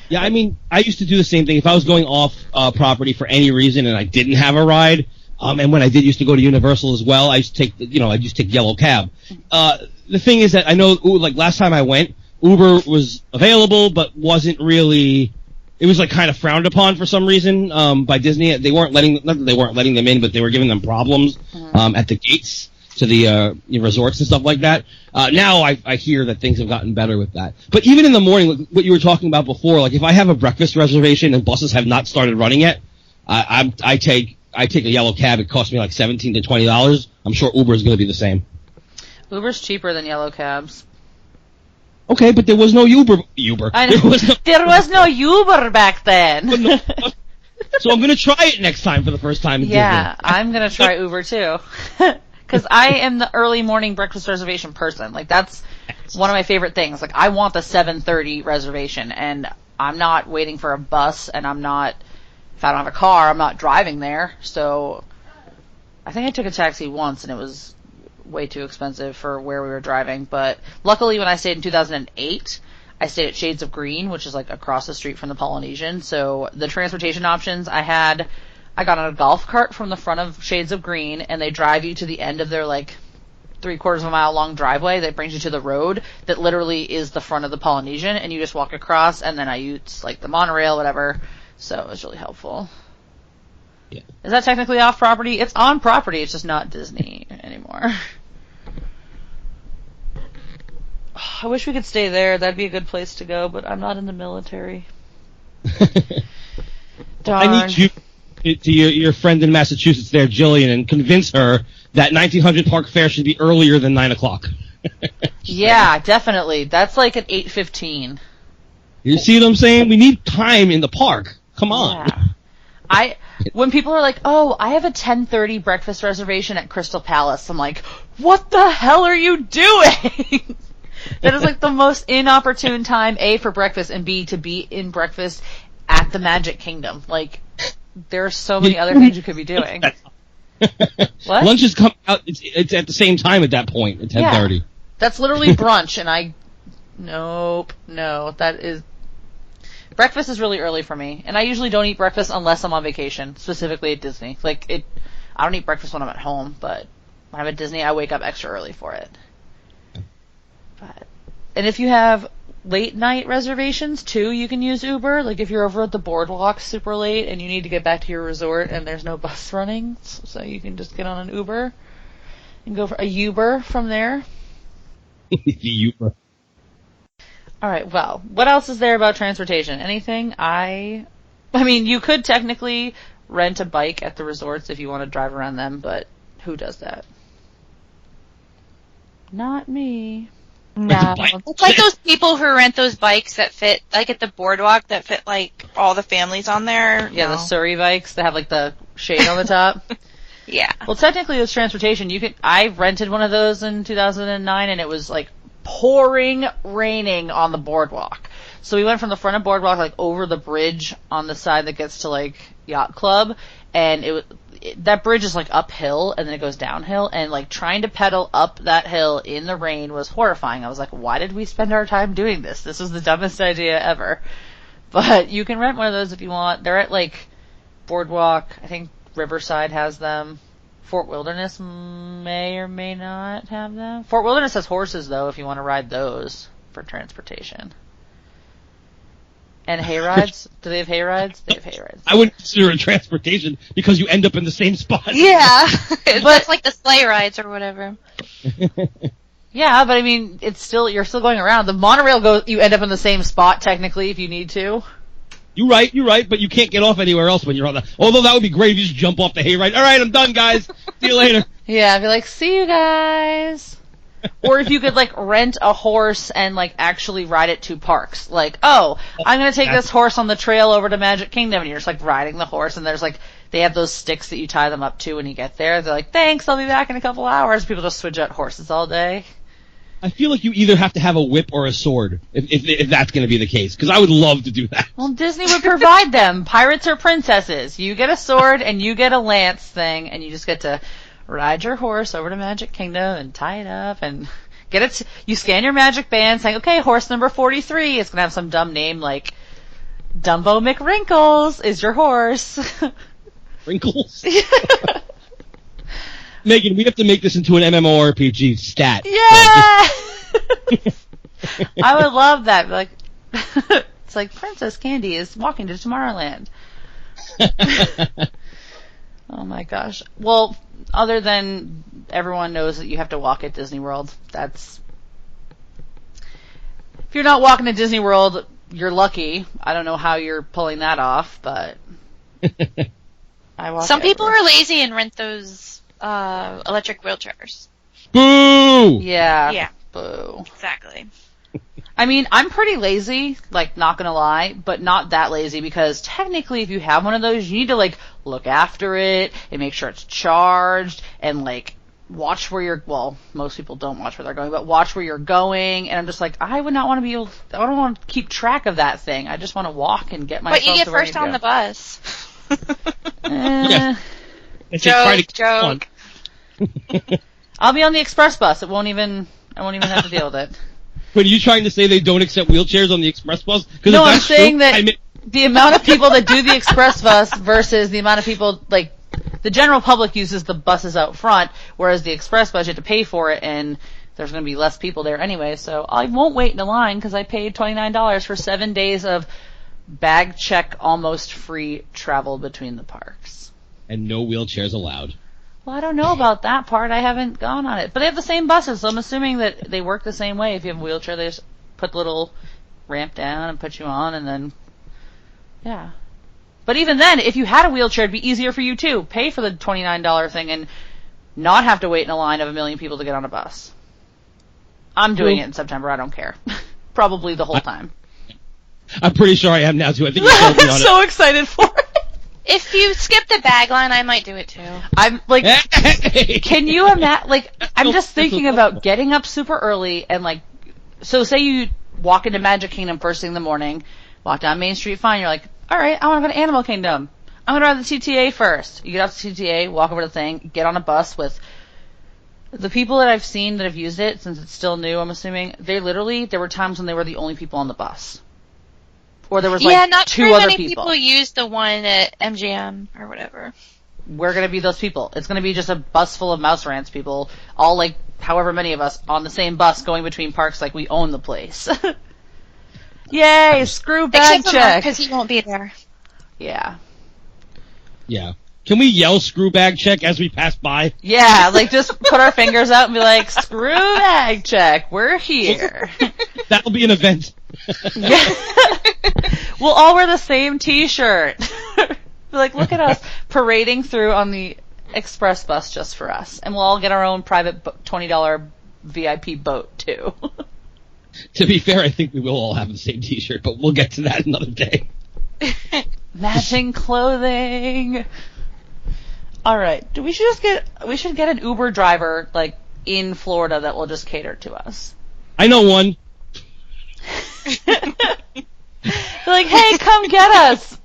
Speaker 4: Yeah, I mean, I used to do the same thing. If I was going off property for any reason and I didn't have a ride, and when I did used to go to Universal as well, I used to take Yellow Cab. The thing is that I know, like last time I went, Uber was available, but wasn't really. It was like kind of frowned upon for some reason by Disney. They weren't letting, not that they weren't letting them in, but they were giving them problems at the gates to the resorts and stuff like that. Now I hear that things have gotten better with that. But even in the morning, like what you were talking about before, like if I have a breakfast reservation and buses have not started running yet, I take a Yellow Cab. It costs me like $17 to $20. I'm sure Uber is going to be the same.
Speaker 3: Uber's cheaper than Yellow Cabs.
Speaker 4: Okay, but there was no Uber.
Speaker 3: I know. There was no Uber back then.
Speaker 4: So I'm going to try it next time for the first time in Disney.
Speaker 3: I'm going to try Uber too. Because I am the early morning breakfast reservation person. Like, that's one of my favorite things. Like, I want the 7:30 reservation, and I'm not waiting for a bus, and if I don't have a car, I'm not driving there. So, I think I took a taxi once, and it was way too expensive for where we were driving. But luckily, when I stayed in 2008, I stayed at Shades of Green, which is like across the street from the Polynesian. So the transportation options I got on a golf cart from the front of Shades of Green, and they drive you to the end of their like 3/4 of a mile long driveway that brings you to the road that literally is the front of the Polynesian, and you just walk across, and then I use like the monorail, whatever. So it was really helpful. Yeah. Is that technically off property? It's on property, it's just not Disney anymore. I wish we could stay there. That'd be a good place to go, but I'm not in the military. Darn.
Speaker 4: I need you to your friend in Massachusetts there, Jillian, and convince her that 1900 Park Fair should be earlier than 9 o'clock.
Speaker 3: Yeah, definitely. That's like at 8:15.
Speaker 4: You see what I'm saying? We need time in the park. Come on.
Speaker 3: Yeah. When people are like, oh, I have a 10:30 breakfast reservation at Crystal Palace, I'm like, what the hell are you doing? That is like the most inopportune time, A, for breakfast, and B, to be in breakfast at the Magic Kingdom. Like, there are so many other things you could be doing. What?
Speaker 4: Lunch is coming out, it's at the same time at that point, at 10:30.
Speaker 3: Yeah. That's literally brunch, and nope, no, breakfast is really early for me, and I usually don't eat breakfast unless I'm on vacation, specifically at Disney. I don't eat breakfast when I'm at home, but when I'm at Disney, I wake up extra early for it. And if you have late night reservations too, you can use Uber. Like if you're over at the boardwalk super late and you need to get back to your resort and there's no bus running, so you can just get on an Uber and go for a Uber from there.
Speaker 4: Uber.
Speaker 3: All right. Well, what else is there about transportation? Anything? I mean, you could technically rent a bike at the resorts if you want to drive around them, but who does that? Not me.
Speaker 2: No. It's like those people who rent those bikes that fit, like at the boardwalk, that fit like all the families on there.
Speaker 3: Yeah, the Surrey bikes that have like the shade on the top.
Speaker 2: Yeah.
Speaker 3: Well, technically it's transportation. I rented one of those in 2009 and it was like pouring raining on the boardwalk. So we went from the front of boardwalk like over the bridge on the side that gets to like Yacht Club, and that bridge is like uphill and then it goes downhill, and like trying to pedal up that hill in the rain was horrifying. I was like, why did we spend our time doing this? This was the dumbest idea ever. But you can rent one of those if you want. They're at like Boardwalk. I think Riverside has them. Fort Wilderness may or may not have them. Fort Wilderness has horses though if you want to ride those for transportation. And hay rides? Do they have hay rides? They have hay rides.
Speaker 4: I wouldn't consider it transportation because you end up in the same spot.
Speaker 2: Yeah. But it's like the sleigh rides or whatever.
Speaker 3: Yeah, but I mean, you're still going around. The monorail you end up in the same spot technically if you need to.
Speaker 4: You're right, but you can't get off anywhere else when you're on although that would be great if you just jump off the hayride. Alright, I'm done, guys. See you later.
Speaker 3: Yeah, I'd be like, see you guys. Or if you could, like, rent a horse and, like, actually ride it to parks. Like, oh, I'm going to take this horse on the trail over to Magic Kingdom, and you're just, like, riding the horse, and there's, like, they have those sticks that you tie them up to when you get there. They're like, thanks, I'll be back in a couple hours. People just switch out horses all day.
Speaker 4: I feel like you either have to have a whip or a sword, if that's going to be the case, because I would love to do that.
Speaker 3: Well, Disney would provide them. Pirates or princesses. You get a sword and you get a lance thing, and you just get to ride your horse over to Magic Kingdom and tie it up and get it. You scan your magic band saying, okay, horse number 43. It's going to have some dumb name like Dumbo McWrinkles is your horse.
Speaker 4: Wrinkles? Megan, we have to make this into an MMORPG stat.
Speaker 3: Yeah! I would love that. Like, it's like Princess Candy is walking to Tomorrowland. Oh my gosh. Well, other than everyone knows that you have to walk at Disney World, if you're not walking at Disney World, you're lucky. I don't know how you're pulling that off, but I walk
Speaker 2: Some people
Speaker 3: everywhere.
Speaker 2: are lazy and rent those electric wheelchairs.
Speaker 4: Boo!
Speaker 3: Yeah.
Speaker 2: Yeah.
Speaker 3: Boo.
Speaker 2: Exactly.
Speaker 3: I mean, I'm pretty lazy, like, not gonna lie, but not that lazy, because technically if you have one of those, you need to, like, look after it and make sure it's charged and, like, watch where you're, well, most people don't watch where they're going, but watch where you're going, and I'm just like, I would not want to be able, I don't want to keep track of that thing. I just want to walk and get myself
Speaker 2: But you get
Speaker 3: to where I
Speaker 2: first
Speaker 3: need to
Speaker 2: on
Speaker 3: go.
Speaker 2: the bus.
Speaker 4: Yeah.
Speaker 2: Joke.
Speaker 3: I'll be on the express bus. I won't even have to deal with it.
Speaker 4: But are you trying to say they don't accept wheelchairs on the express bus?
Speaker 3: No, I'm saying that the amount of people that do the express bus versus the amount of people, like, the general public uses the buses out front, whereas the express bus, you have to pay for it, and there's going to be less people there anyway, so I won't wait in a line because I paid $29 for 7 days of bag check, almost free travel between the parks.
Speaker 4: And no wheelchairs allowed.
Speaker 3: Well, I don't know about that part. I haven't gone on it. But they have the same buses, so I'm assuming that they work the same way. If you have a wheelchair, they just put the little ramp down and put you on, and then, yeah. But even then, if you had a wheelchair, it'd be easier for you, too. Pay for the $29 thing and not have to wait in a line of 1 million people to get on a bus. I'm doing it in September. I don't care. Probably the whole time.
Speaker 4: I'm pretty sure I am now, too. I think you told me on
Speaker 3: I'm
Speaker 4: it.
Speaker 3: so excited for it.
Speaker 2: If you skip the bag line, I might do it too.
Speaker 3: I'm like,
Speaker 4: Hey!
Speaker 3: can you imagine, like, I'm just thinking about getting up super early and, like, so say you walk into Magic Kingdom first thing in the morning, walk down Main Street, fine, you're like, alright, I want to go to Animal Kingdom. I'm going to ride the TTA first. You get off the TTA, walk over to the thing, get on a bus with the people that I've seen that have used it, since it's still new, I'm assuming, there were times when they were the only people on the bus. Or there was, like,
Speaker 2: not
Speaker 3: two
Speaker 2: very
Speaker 3: other
Speaker 2: many
Speaker 3: people.
Speaker 2: used the one at MGM or whatever.
Speaker 3: We're going to be those people. It's going to be just a bus full of Mouserants people, all, like, however many of us, on the same bus going between parks like we own the place. Yay, screw bag check.
Speaker 2: Because he won't be there.
Speaker 3: Yeah.
Speaker 4: Yeah. Can we yell screw bag check as we pass by?
Speaker 3: Yeah, like, just put our fingers out and be like, screw bag check, we're here.
Speaker 4: That'll be an event.
Speaker 3: Yeah. We'll all wear the same t-shirt. Be like, look at us parading through on the express bus just for us. And we'll all get our own private $20 VIP boat, too.
Speaker 4: To be fair, I think we will all have the same t-shirt, but we'll get to that another day.
Speaker 3: Matching clothing. Alright, we should get an Uber driver, like, in Florida that will just cater to us.
Speaker 4: I know one.
Speaker 3: They're like, hey, come get us,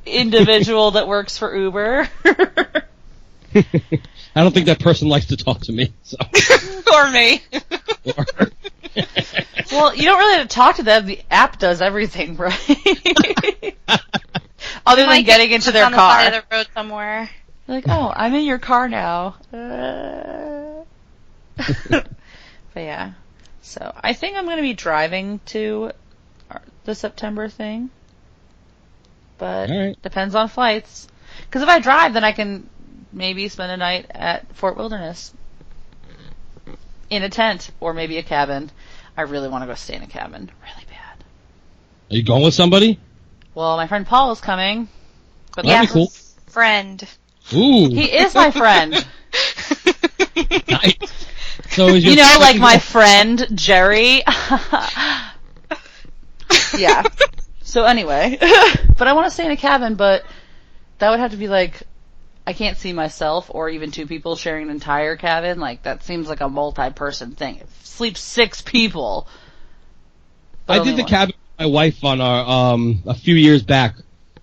Speaker 3: individual that works for Uber.
Speaker 4: I don't think that person likes to talk to me, so.
Speaker 2: Or me.
Speaker 3: Well, you don't really have to talk to them. The app does everything, right? Other than getting into their
Speaker 2: on the
Speaker 3: car.
Speaker 2: side of the road somewhere.
Speaker 3: Like, oh, I'm in your car now. But yeah. So, I think I'm going to be driving to the September thing. But
Speaker 4: Alright.
Speaker 3: depends on flights. Because if I drive, then I can maybe spend a night at Fort Wilderness. In a tent, or maybe a cabin. I really want to go stay in a cabin. Really bad.
Speaker 4: Are you going with somebody?
Speaker 3: Well, my friend Paul is coming. But
Speaker 4: That'd be cool.
Speaker 2: Friend.
Speaker 4: Ooh.
Speaker 3: He is my friend.
Speaker 4: Nice. So is your
Speaker 3: You know, like my friend Jerry. Yeah. So anyway, but I want to stay in a cabin, but that would have to be like, I can't see myself or even two people sharing an entire cabin. Like, that seems like a multi-person thing. It sleeps 6 people.
Speaker 4: I did the cabin with my wife on our a few years back,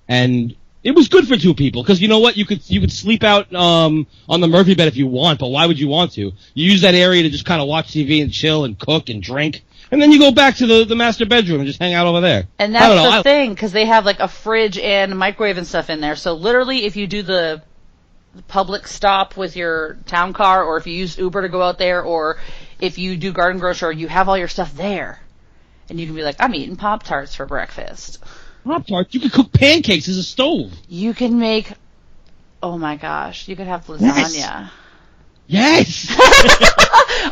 Speaker 4: and it was good for 2 people because you know what, you could sleep out on the Murphy bed if you want, but why would you want to? You use that area to just kind of watch TV and chill and cook and drink, and then you go back to the master bedroom and just hang out over there.
Speaker 3: And that's the thing, because they have like a fridge and microwave and stuff in there. So literally, if you do the public stop with your town car, or if you use Uber to go out there, or if you do garden grocery, you have all your stuff there. And you can be like, I'm eating Pop-Tarts for breakfast.
Speaker 4: Pop-Tarts? You can cook pancakes as a stove.
Speaker 3: You can make, oh my gosh, you could have lasagna.
Speaker 4: Yes!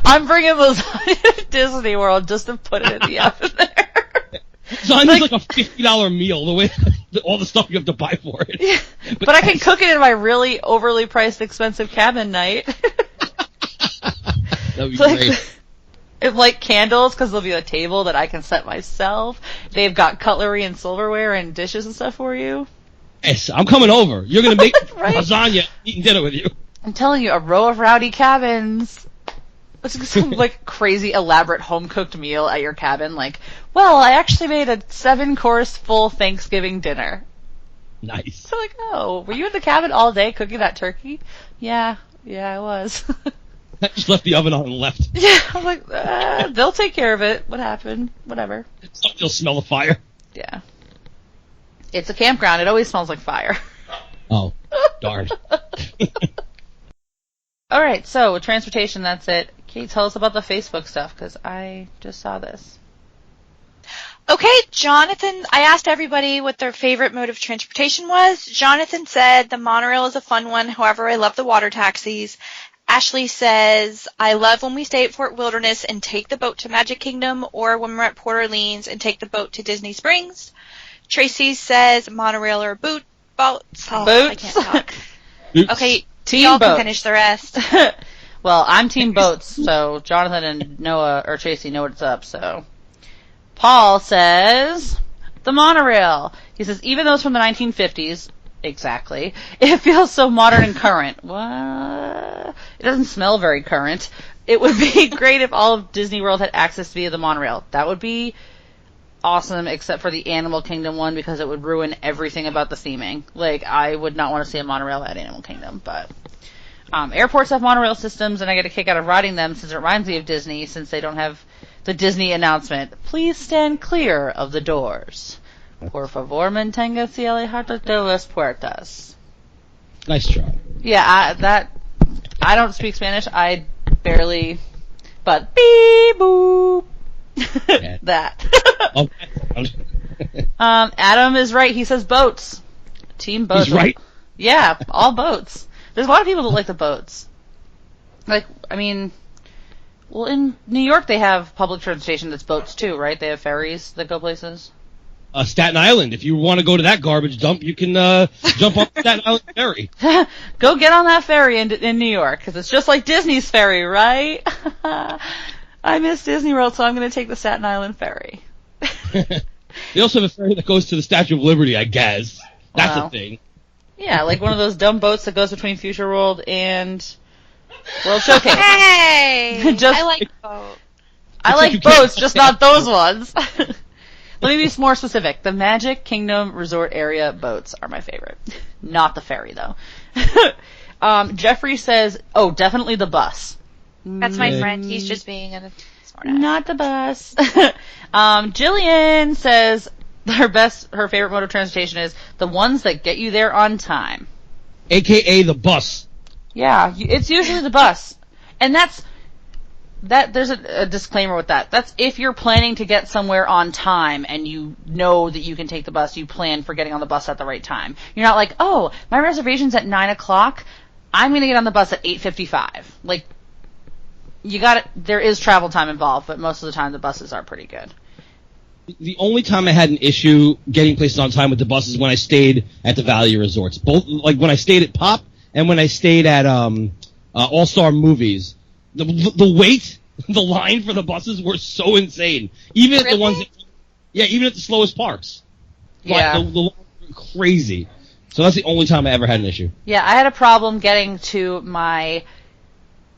Speaker 3: I'm bringing lasagna to Disney World just to put it in the oven there.
Speaker 4: Lasagna's like a $50 meal, the way all the stuff you have to buy for it.
Speaker 3: Yeah, but I can cook it in my really overly priced expensive cabin night.
Speaker 4: That'd be great.
Speaker 3: It light candles because there'll be a table that I can set myself. They've got cutlery and silverware and dishes and stuff for you.
Speaker 4: Yes, I'm coming over. You're going to make
Speaker 3: Right?
Speaker 4: lasagna, eating dinner with you.
Speaker 3: I'm telling you, a row of rowdy cabins. It's some like crazy elaborate home cooked meal at your cabin. Like, well, I actually made a 7-course full Thanksgiving dinner.
Speaker 4: Nice.
Speaker 3: So like, oh, were you in the cabin all day cooking that turkey? Yeah, I was.
Speaker 4: I just left the oven on and left.
Speaker 3: Yeah, I'm like, they'll take care of it. What happened? Whatever.
Speaker 4: You'll smell the fire.
Speaker 3: Yeah. It's a campground. It always smells like fire.
Speaker 4: Oh, darn.
Speaker 3: All right, so with transportation, that's it. Kate, tell us about the Facebook stuff, because I just saw this.
Speaker 2: Okay, Jonathan, I asked everybody what their favorite mode of transportation was. Jonathan said the monorail is a fun one, however, I love the water taxis. Ashley says, I love when we stay at Fort Wilderness and take the boat to Magic Kingdom, or when we're at Port Orleans and take the boat to Disney Springs. Tracy says monorail or boats. Oh, I can't talk. Okay,
Speaker 3: Team
Speaker 2: y'all
Speaker 3: boats.
Speaker 2: can finish the rest.
Speaker 3: Well, I'm team boats, so Jonathan and Noah or Tracy know what's up, so. Paul says, the monorail. He says, even though it's from the 1950s, exactly, it feels so modern and current. What? It doesn't smell very current. It would be great if all of Disney World had access via the monorail. That would be awesome, except for the Animal Kingdom one, because it would ruin everything about the theming. Like, I would not want to see a monorail at Animal Kingdom, but airports have monorail systems, and I get a kick out of riding them since it reminds me of Disney, since they don't have the Disney announcement, please stand clear of the doors. Por favor, manténgase alejado de las puertas.
Speaker 4: Nice try.
Speaker 3: Yeah, I don't speak Spanish. I barely, but beep boop.
Speaker 4: Yeah.
Speaker 3: That.
Speaker 4: Oh.
Speaker 3: Adam is right. He says boats. Team boats.
Speaker 4: He's right.
Speaker 3: Yeah, all boats. There's a lot of people that like the boats. Like, I mean, well, in New York they have public transportation that's boats too, right? They have ferries that go places.
Speaker 4: Staten Island. If you want to go to that garbage dump, you can jump on the Staten Island ferry.
Speaker 3: Go get on that ferry in New York, because it's just like Disney's ferry, right? I miss Disney World, so I'm going to take the Staten Island ferry.
Speaker 4: They also have a ferry that goes to the Statue of Liberty, I guess. That's
Speaker 3: Wow.
Speaker 4: a thing.
Speaker 3: Yeah, like one of those dumb boats that goes between Future World and World Showcase.
Speaker 2: Hey!
Speaker 3: Just-
Speaker 2: I like boat.
Speaker 3: I
Speaker 4: Except
Speaker 3: like
Speaker 4: you can't-
Speaker 3: boats, just not those ones. Let me be more specific. The Magic Kingdom Resort area boats are my favorite. Not the ferry, though. Jeffrey says, oh, definitely the bus.
Speaker 2: That's my friend. He's just being a smart ass.
Speaker 3: Not the bus. Jillian says her favorite mode of transportation is the ones that get you there on time.
Speaker 4: AKA the bus.
Speaker 3: Yeah, it's usually the bus. And there's a disclaimer with that. That's if you're planning to get somewhere on time and you know that you can take the bus, you plan for getting on the bus at the right time. You're not like, oh, my reservation's at 9 o'clock, I'm gonna get on the bus at 8:55. Like, there is travel time involved, but most of the time the buses are pretty good.
Speaker 4: The only time I had an issue getting places on time with the bus is when I stayed at the Value Resorts. Both, like when I stayed at Pop and when I stayed at All-Star Movies. The wait, the line for the buses were so insane. Even at the ones that, even at the slowest parks.
Speaker 3: Yeah.
Speaker 4: The lines were crazy. So that's the only time I ever had an issue.
Speaker 3: Yeah, I had a problem getting to my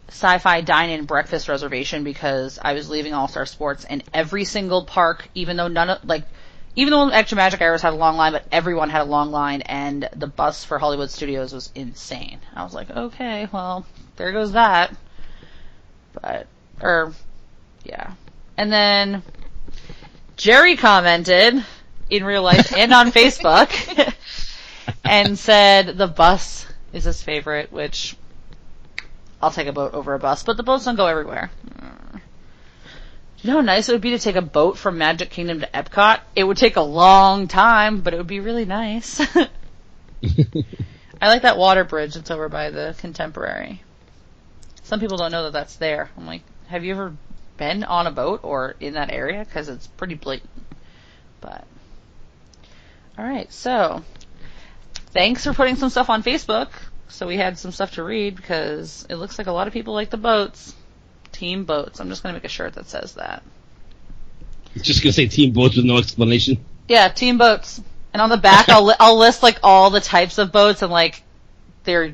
Speaker 3: sci-fi dine-in breakfast reservation because I was leaving All-Star Sports, and every single park, even though Extra Magic Hours had a long line, but everyone had a long line, and the bus for Hollywood Studios was insane. I was like, okay, well, there goes that. And then Jerry commented in real life and on Facebook and said the bus is his favorite, which I'll take a boat over a bus, but the boats don't go everywhere. You know how nice it would be to take a boat from Magic Kingdom to Epcot? It would take a long time, but it would be really nice. I like that water bridge that's over by the Contemporary. Some people don't know that that's there. I'm like, have you ever been on a boat or in that area? Because it's pretty blatant. But, alright, so, thanks for putting some stuff on Facebook. So we had some stuff to read because it looks like a lot of people like the boats. Team Boats. I'm just going to make a shirt that says that.
Speaker 4: Just going to say Team Boats with no explanation?
Speaker 3: Yeah, Team Boats. And on the back, I'll list, like, all the types of boats and, like, their,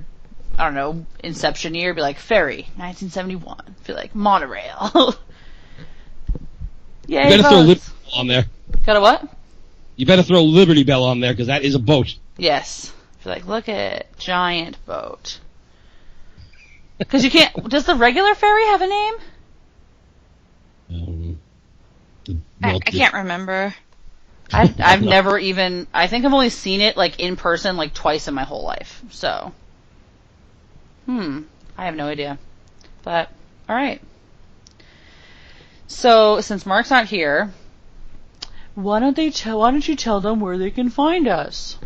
Speaker 3: I don't know, inception year. Be like, ferry, 1971. Be like, monorail. Yay,
Speaker 4: you better
Speaker 3: boats.
Speaker 4: throw Liberty Bell on there.
Speaker 3: Got a what?
Speaker 4: You better throw Liberty Bell on there because that is a boat.
Speaker 3: Yes. Be like, look at giant boat. Because you can't. Does the regular ferry have a name?
Speaker 2: I can't remember.
Speaker 3: I've never even. I think I've only seen it like in person like twice in my whole life. So, I have no idea. But all right. So since Mark's not here, why don't you tell them where they can find us?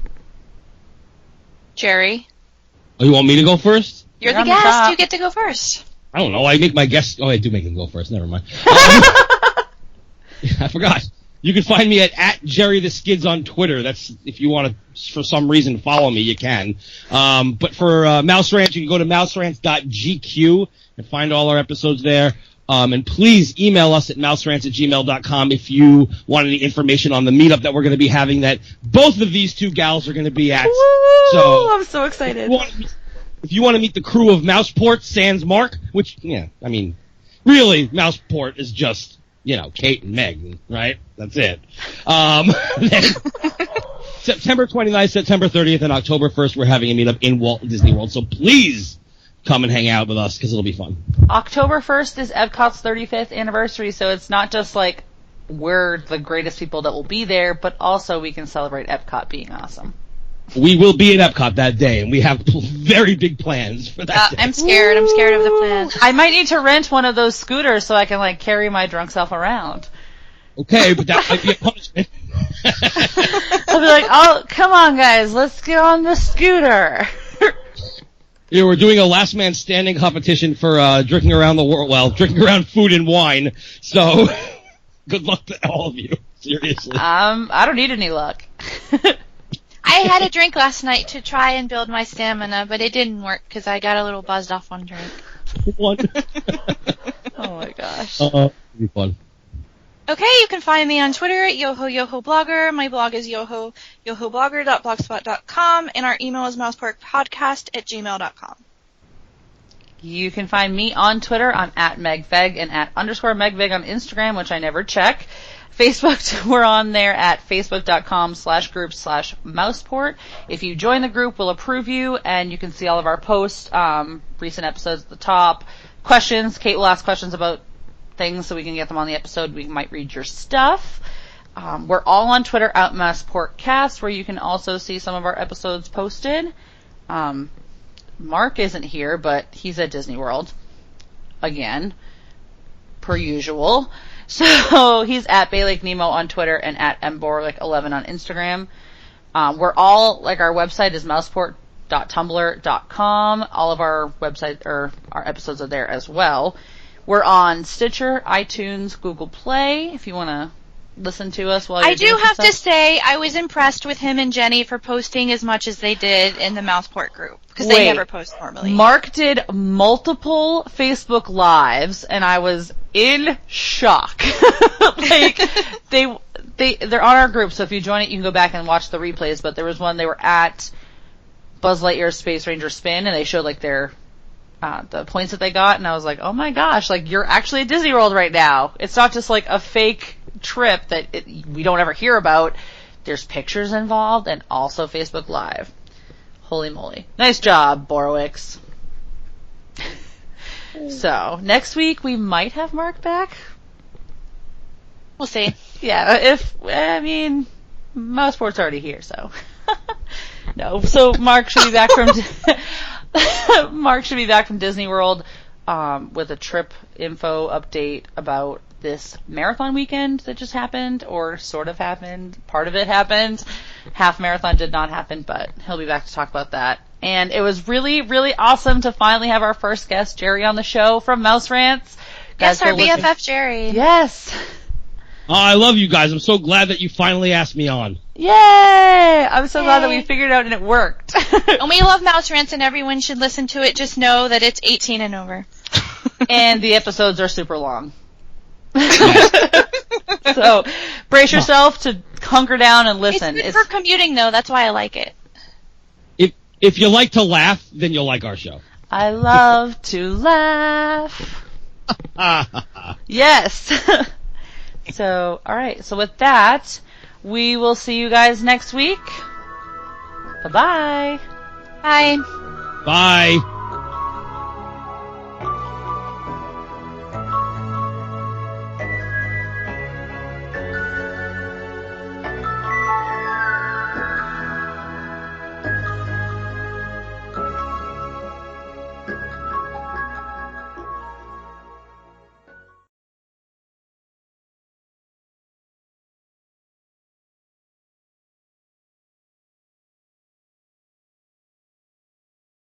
Speaker 2: Jerry.
Speaker 4: Oh, you want me to go first?
Speaker 2: You're the guest. You get to go first.
Speaker 4: I don't know. I make my guests... Oh, I do make them go first. Never mind. I forgot. You can find me at Jerry the Skids on Twitter. That's if you want to, for some reason, follow me, you can. But for Mouserants, you can go to mouserants.gq and find all our episodes there. And please email us at mouserants@gmail.com if you want any information on the meetup that we're going to be having that both of these two gals are going to be at.
Speaker 3: Woo!
Speaker 4: So
Speaker 3: I'm so excited.
Speaker 4: If you want to meet the crew of Mouseport, sans Mark, which, I mean, really, Mouseport is just, Kate and Meg, right? That's it. Then September 29th, September 30th, and October 1st, we're having a meetup in Walt Disney World. So please come and hang out with us because it'll be fun.
Speaker 3: October 1st is Epcot's 35th anniversary, so it's not just like we're the greatest people that will be there, but also we can celebrate Epcot being awesome.
Speaker 4: We will be at Epcot that day, and we have very big plans for that day.
Speaker 2: I'm scared. I'm scared of the plan.
Speaker 3: I might need to rent one of those scooters so I can, carry my drunk self around.
Speaker 4: Okay, but that might be a punishment.
Speaker 3: I'll be like, oh, come on, guys, let's get on the scooter.
Speaker 4: Yeah, we're doing a last man standing competition for drinking around the world, drinking around food and wine, so good luck to all of you, seriously.
Speaker 3: I don't need any luck.
Speaker 2: I had a drink last night to try and build my stamina, but it didn't work because I got a little buzzed off one drink.
Speaker 4: One.
Speaker 3: Oh my gosh.
Speaker 4: It'll be fun.
Speaker 2: Okay, you can find me on Twitter at YohoYohoBlogger. My blog is yohoblogger.blogspot.com, and our email is mouseportpodcast@gmail.com.
Speaker 3: You can find me on Twitter. I'm at MegVeg and at _MegVeg on Instagram, which I never check. Facebook, we're on there at facebook.com/group/Mouseport. If you join the group, we'll approve you, and you can see all of our posts, recent episodes at the top. Questions, Kate will ask questions about things so we can get them on the episode. We might read your stuff. We're all on Twitter at MouseportCast, where you can also see some of our episodes posted. Mark isn't here, but he's at Disney World. Again. Per usual. So he's at Bay Lake Nemo on Twitter and at mborlick11 on Instagram. We're all, our website is mouseport.tumblr.com. All of our website, or our episodes are there as well. We're on Stitcher, iTunes, Google Play, if you want to listen to us while you're
Speaker 2: I do
Speaker 3: doing
Speaker 2: have
Speaker 3: stuff?
Speaker 2: to say, I was impressed with him and Jenny for posting as much as they did in the Mouseport group, because they never post normally.
Speaker 3: Mark did multiple Facebook Lives, and I was in shock. Like, they're on our group, so if you join it, you can go back and watch the replays, but there was one, they were at Buzz Lightyear's Space Ranger Spin, and they showed, like, their the points that they got, and I was like, oh my gosh, like, you're actually at Disney World right now. It's not just, like, a fake trip that we don't ever hear about. There's pictures involved, and also Facebook Live. Holy moly. Nice job, Borowicks. So, next week we might have Mark back.
Speaker 2: We'll see.
Speaker 3: Yeah, Mouseport's already here, so. No, so Mark should be back from Disney World with a trip info update about this marathon weekend that just happened, or sort of happened. Part of it happened. Half marathon did not happen, but he'll be back to talk about that. And it was really, really awesome to finally have our first guest, Jerry, on the show from Mouserants.
Speaker 2: Yes, our BFF Jerry.
Speaker 3: Yes.
Speaker 4: Oh, I love you guys. I'm so glad that you finally asked me on.
Speaker 3: Yay! I'm so glad that we figured it out and it worked.
Speaker 2: And we love Mouserants, and everyone should listen to it. Just know that it's 18 and over.
Speaker 3: And the episodes are super long. So, brace yourself to hunker down and listen.
Speaker 2: It's good for commuting, though. That's why I like it.
Speaker 4: If you like to laugh, then you'll like our show.
Speaker 3: I love to laugh. Yes. So, alright. So with that, we will see you guys next week. Bye-bye.
Speaker 2: Bye.
Speaker 4: Bye.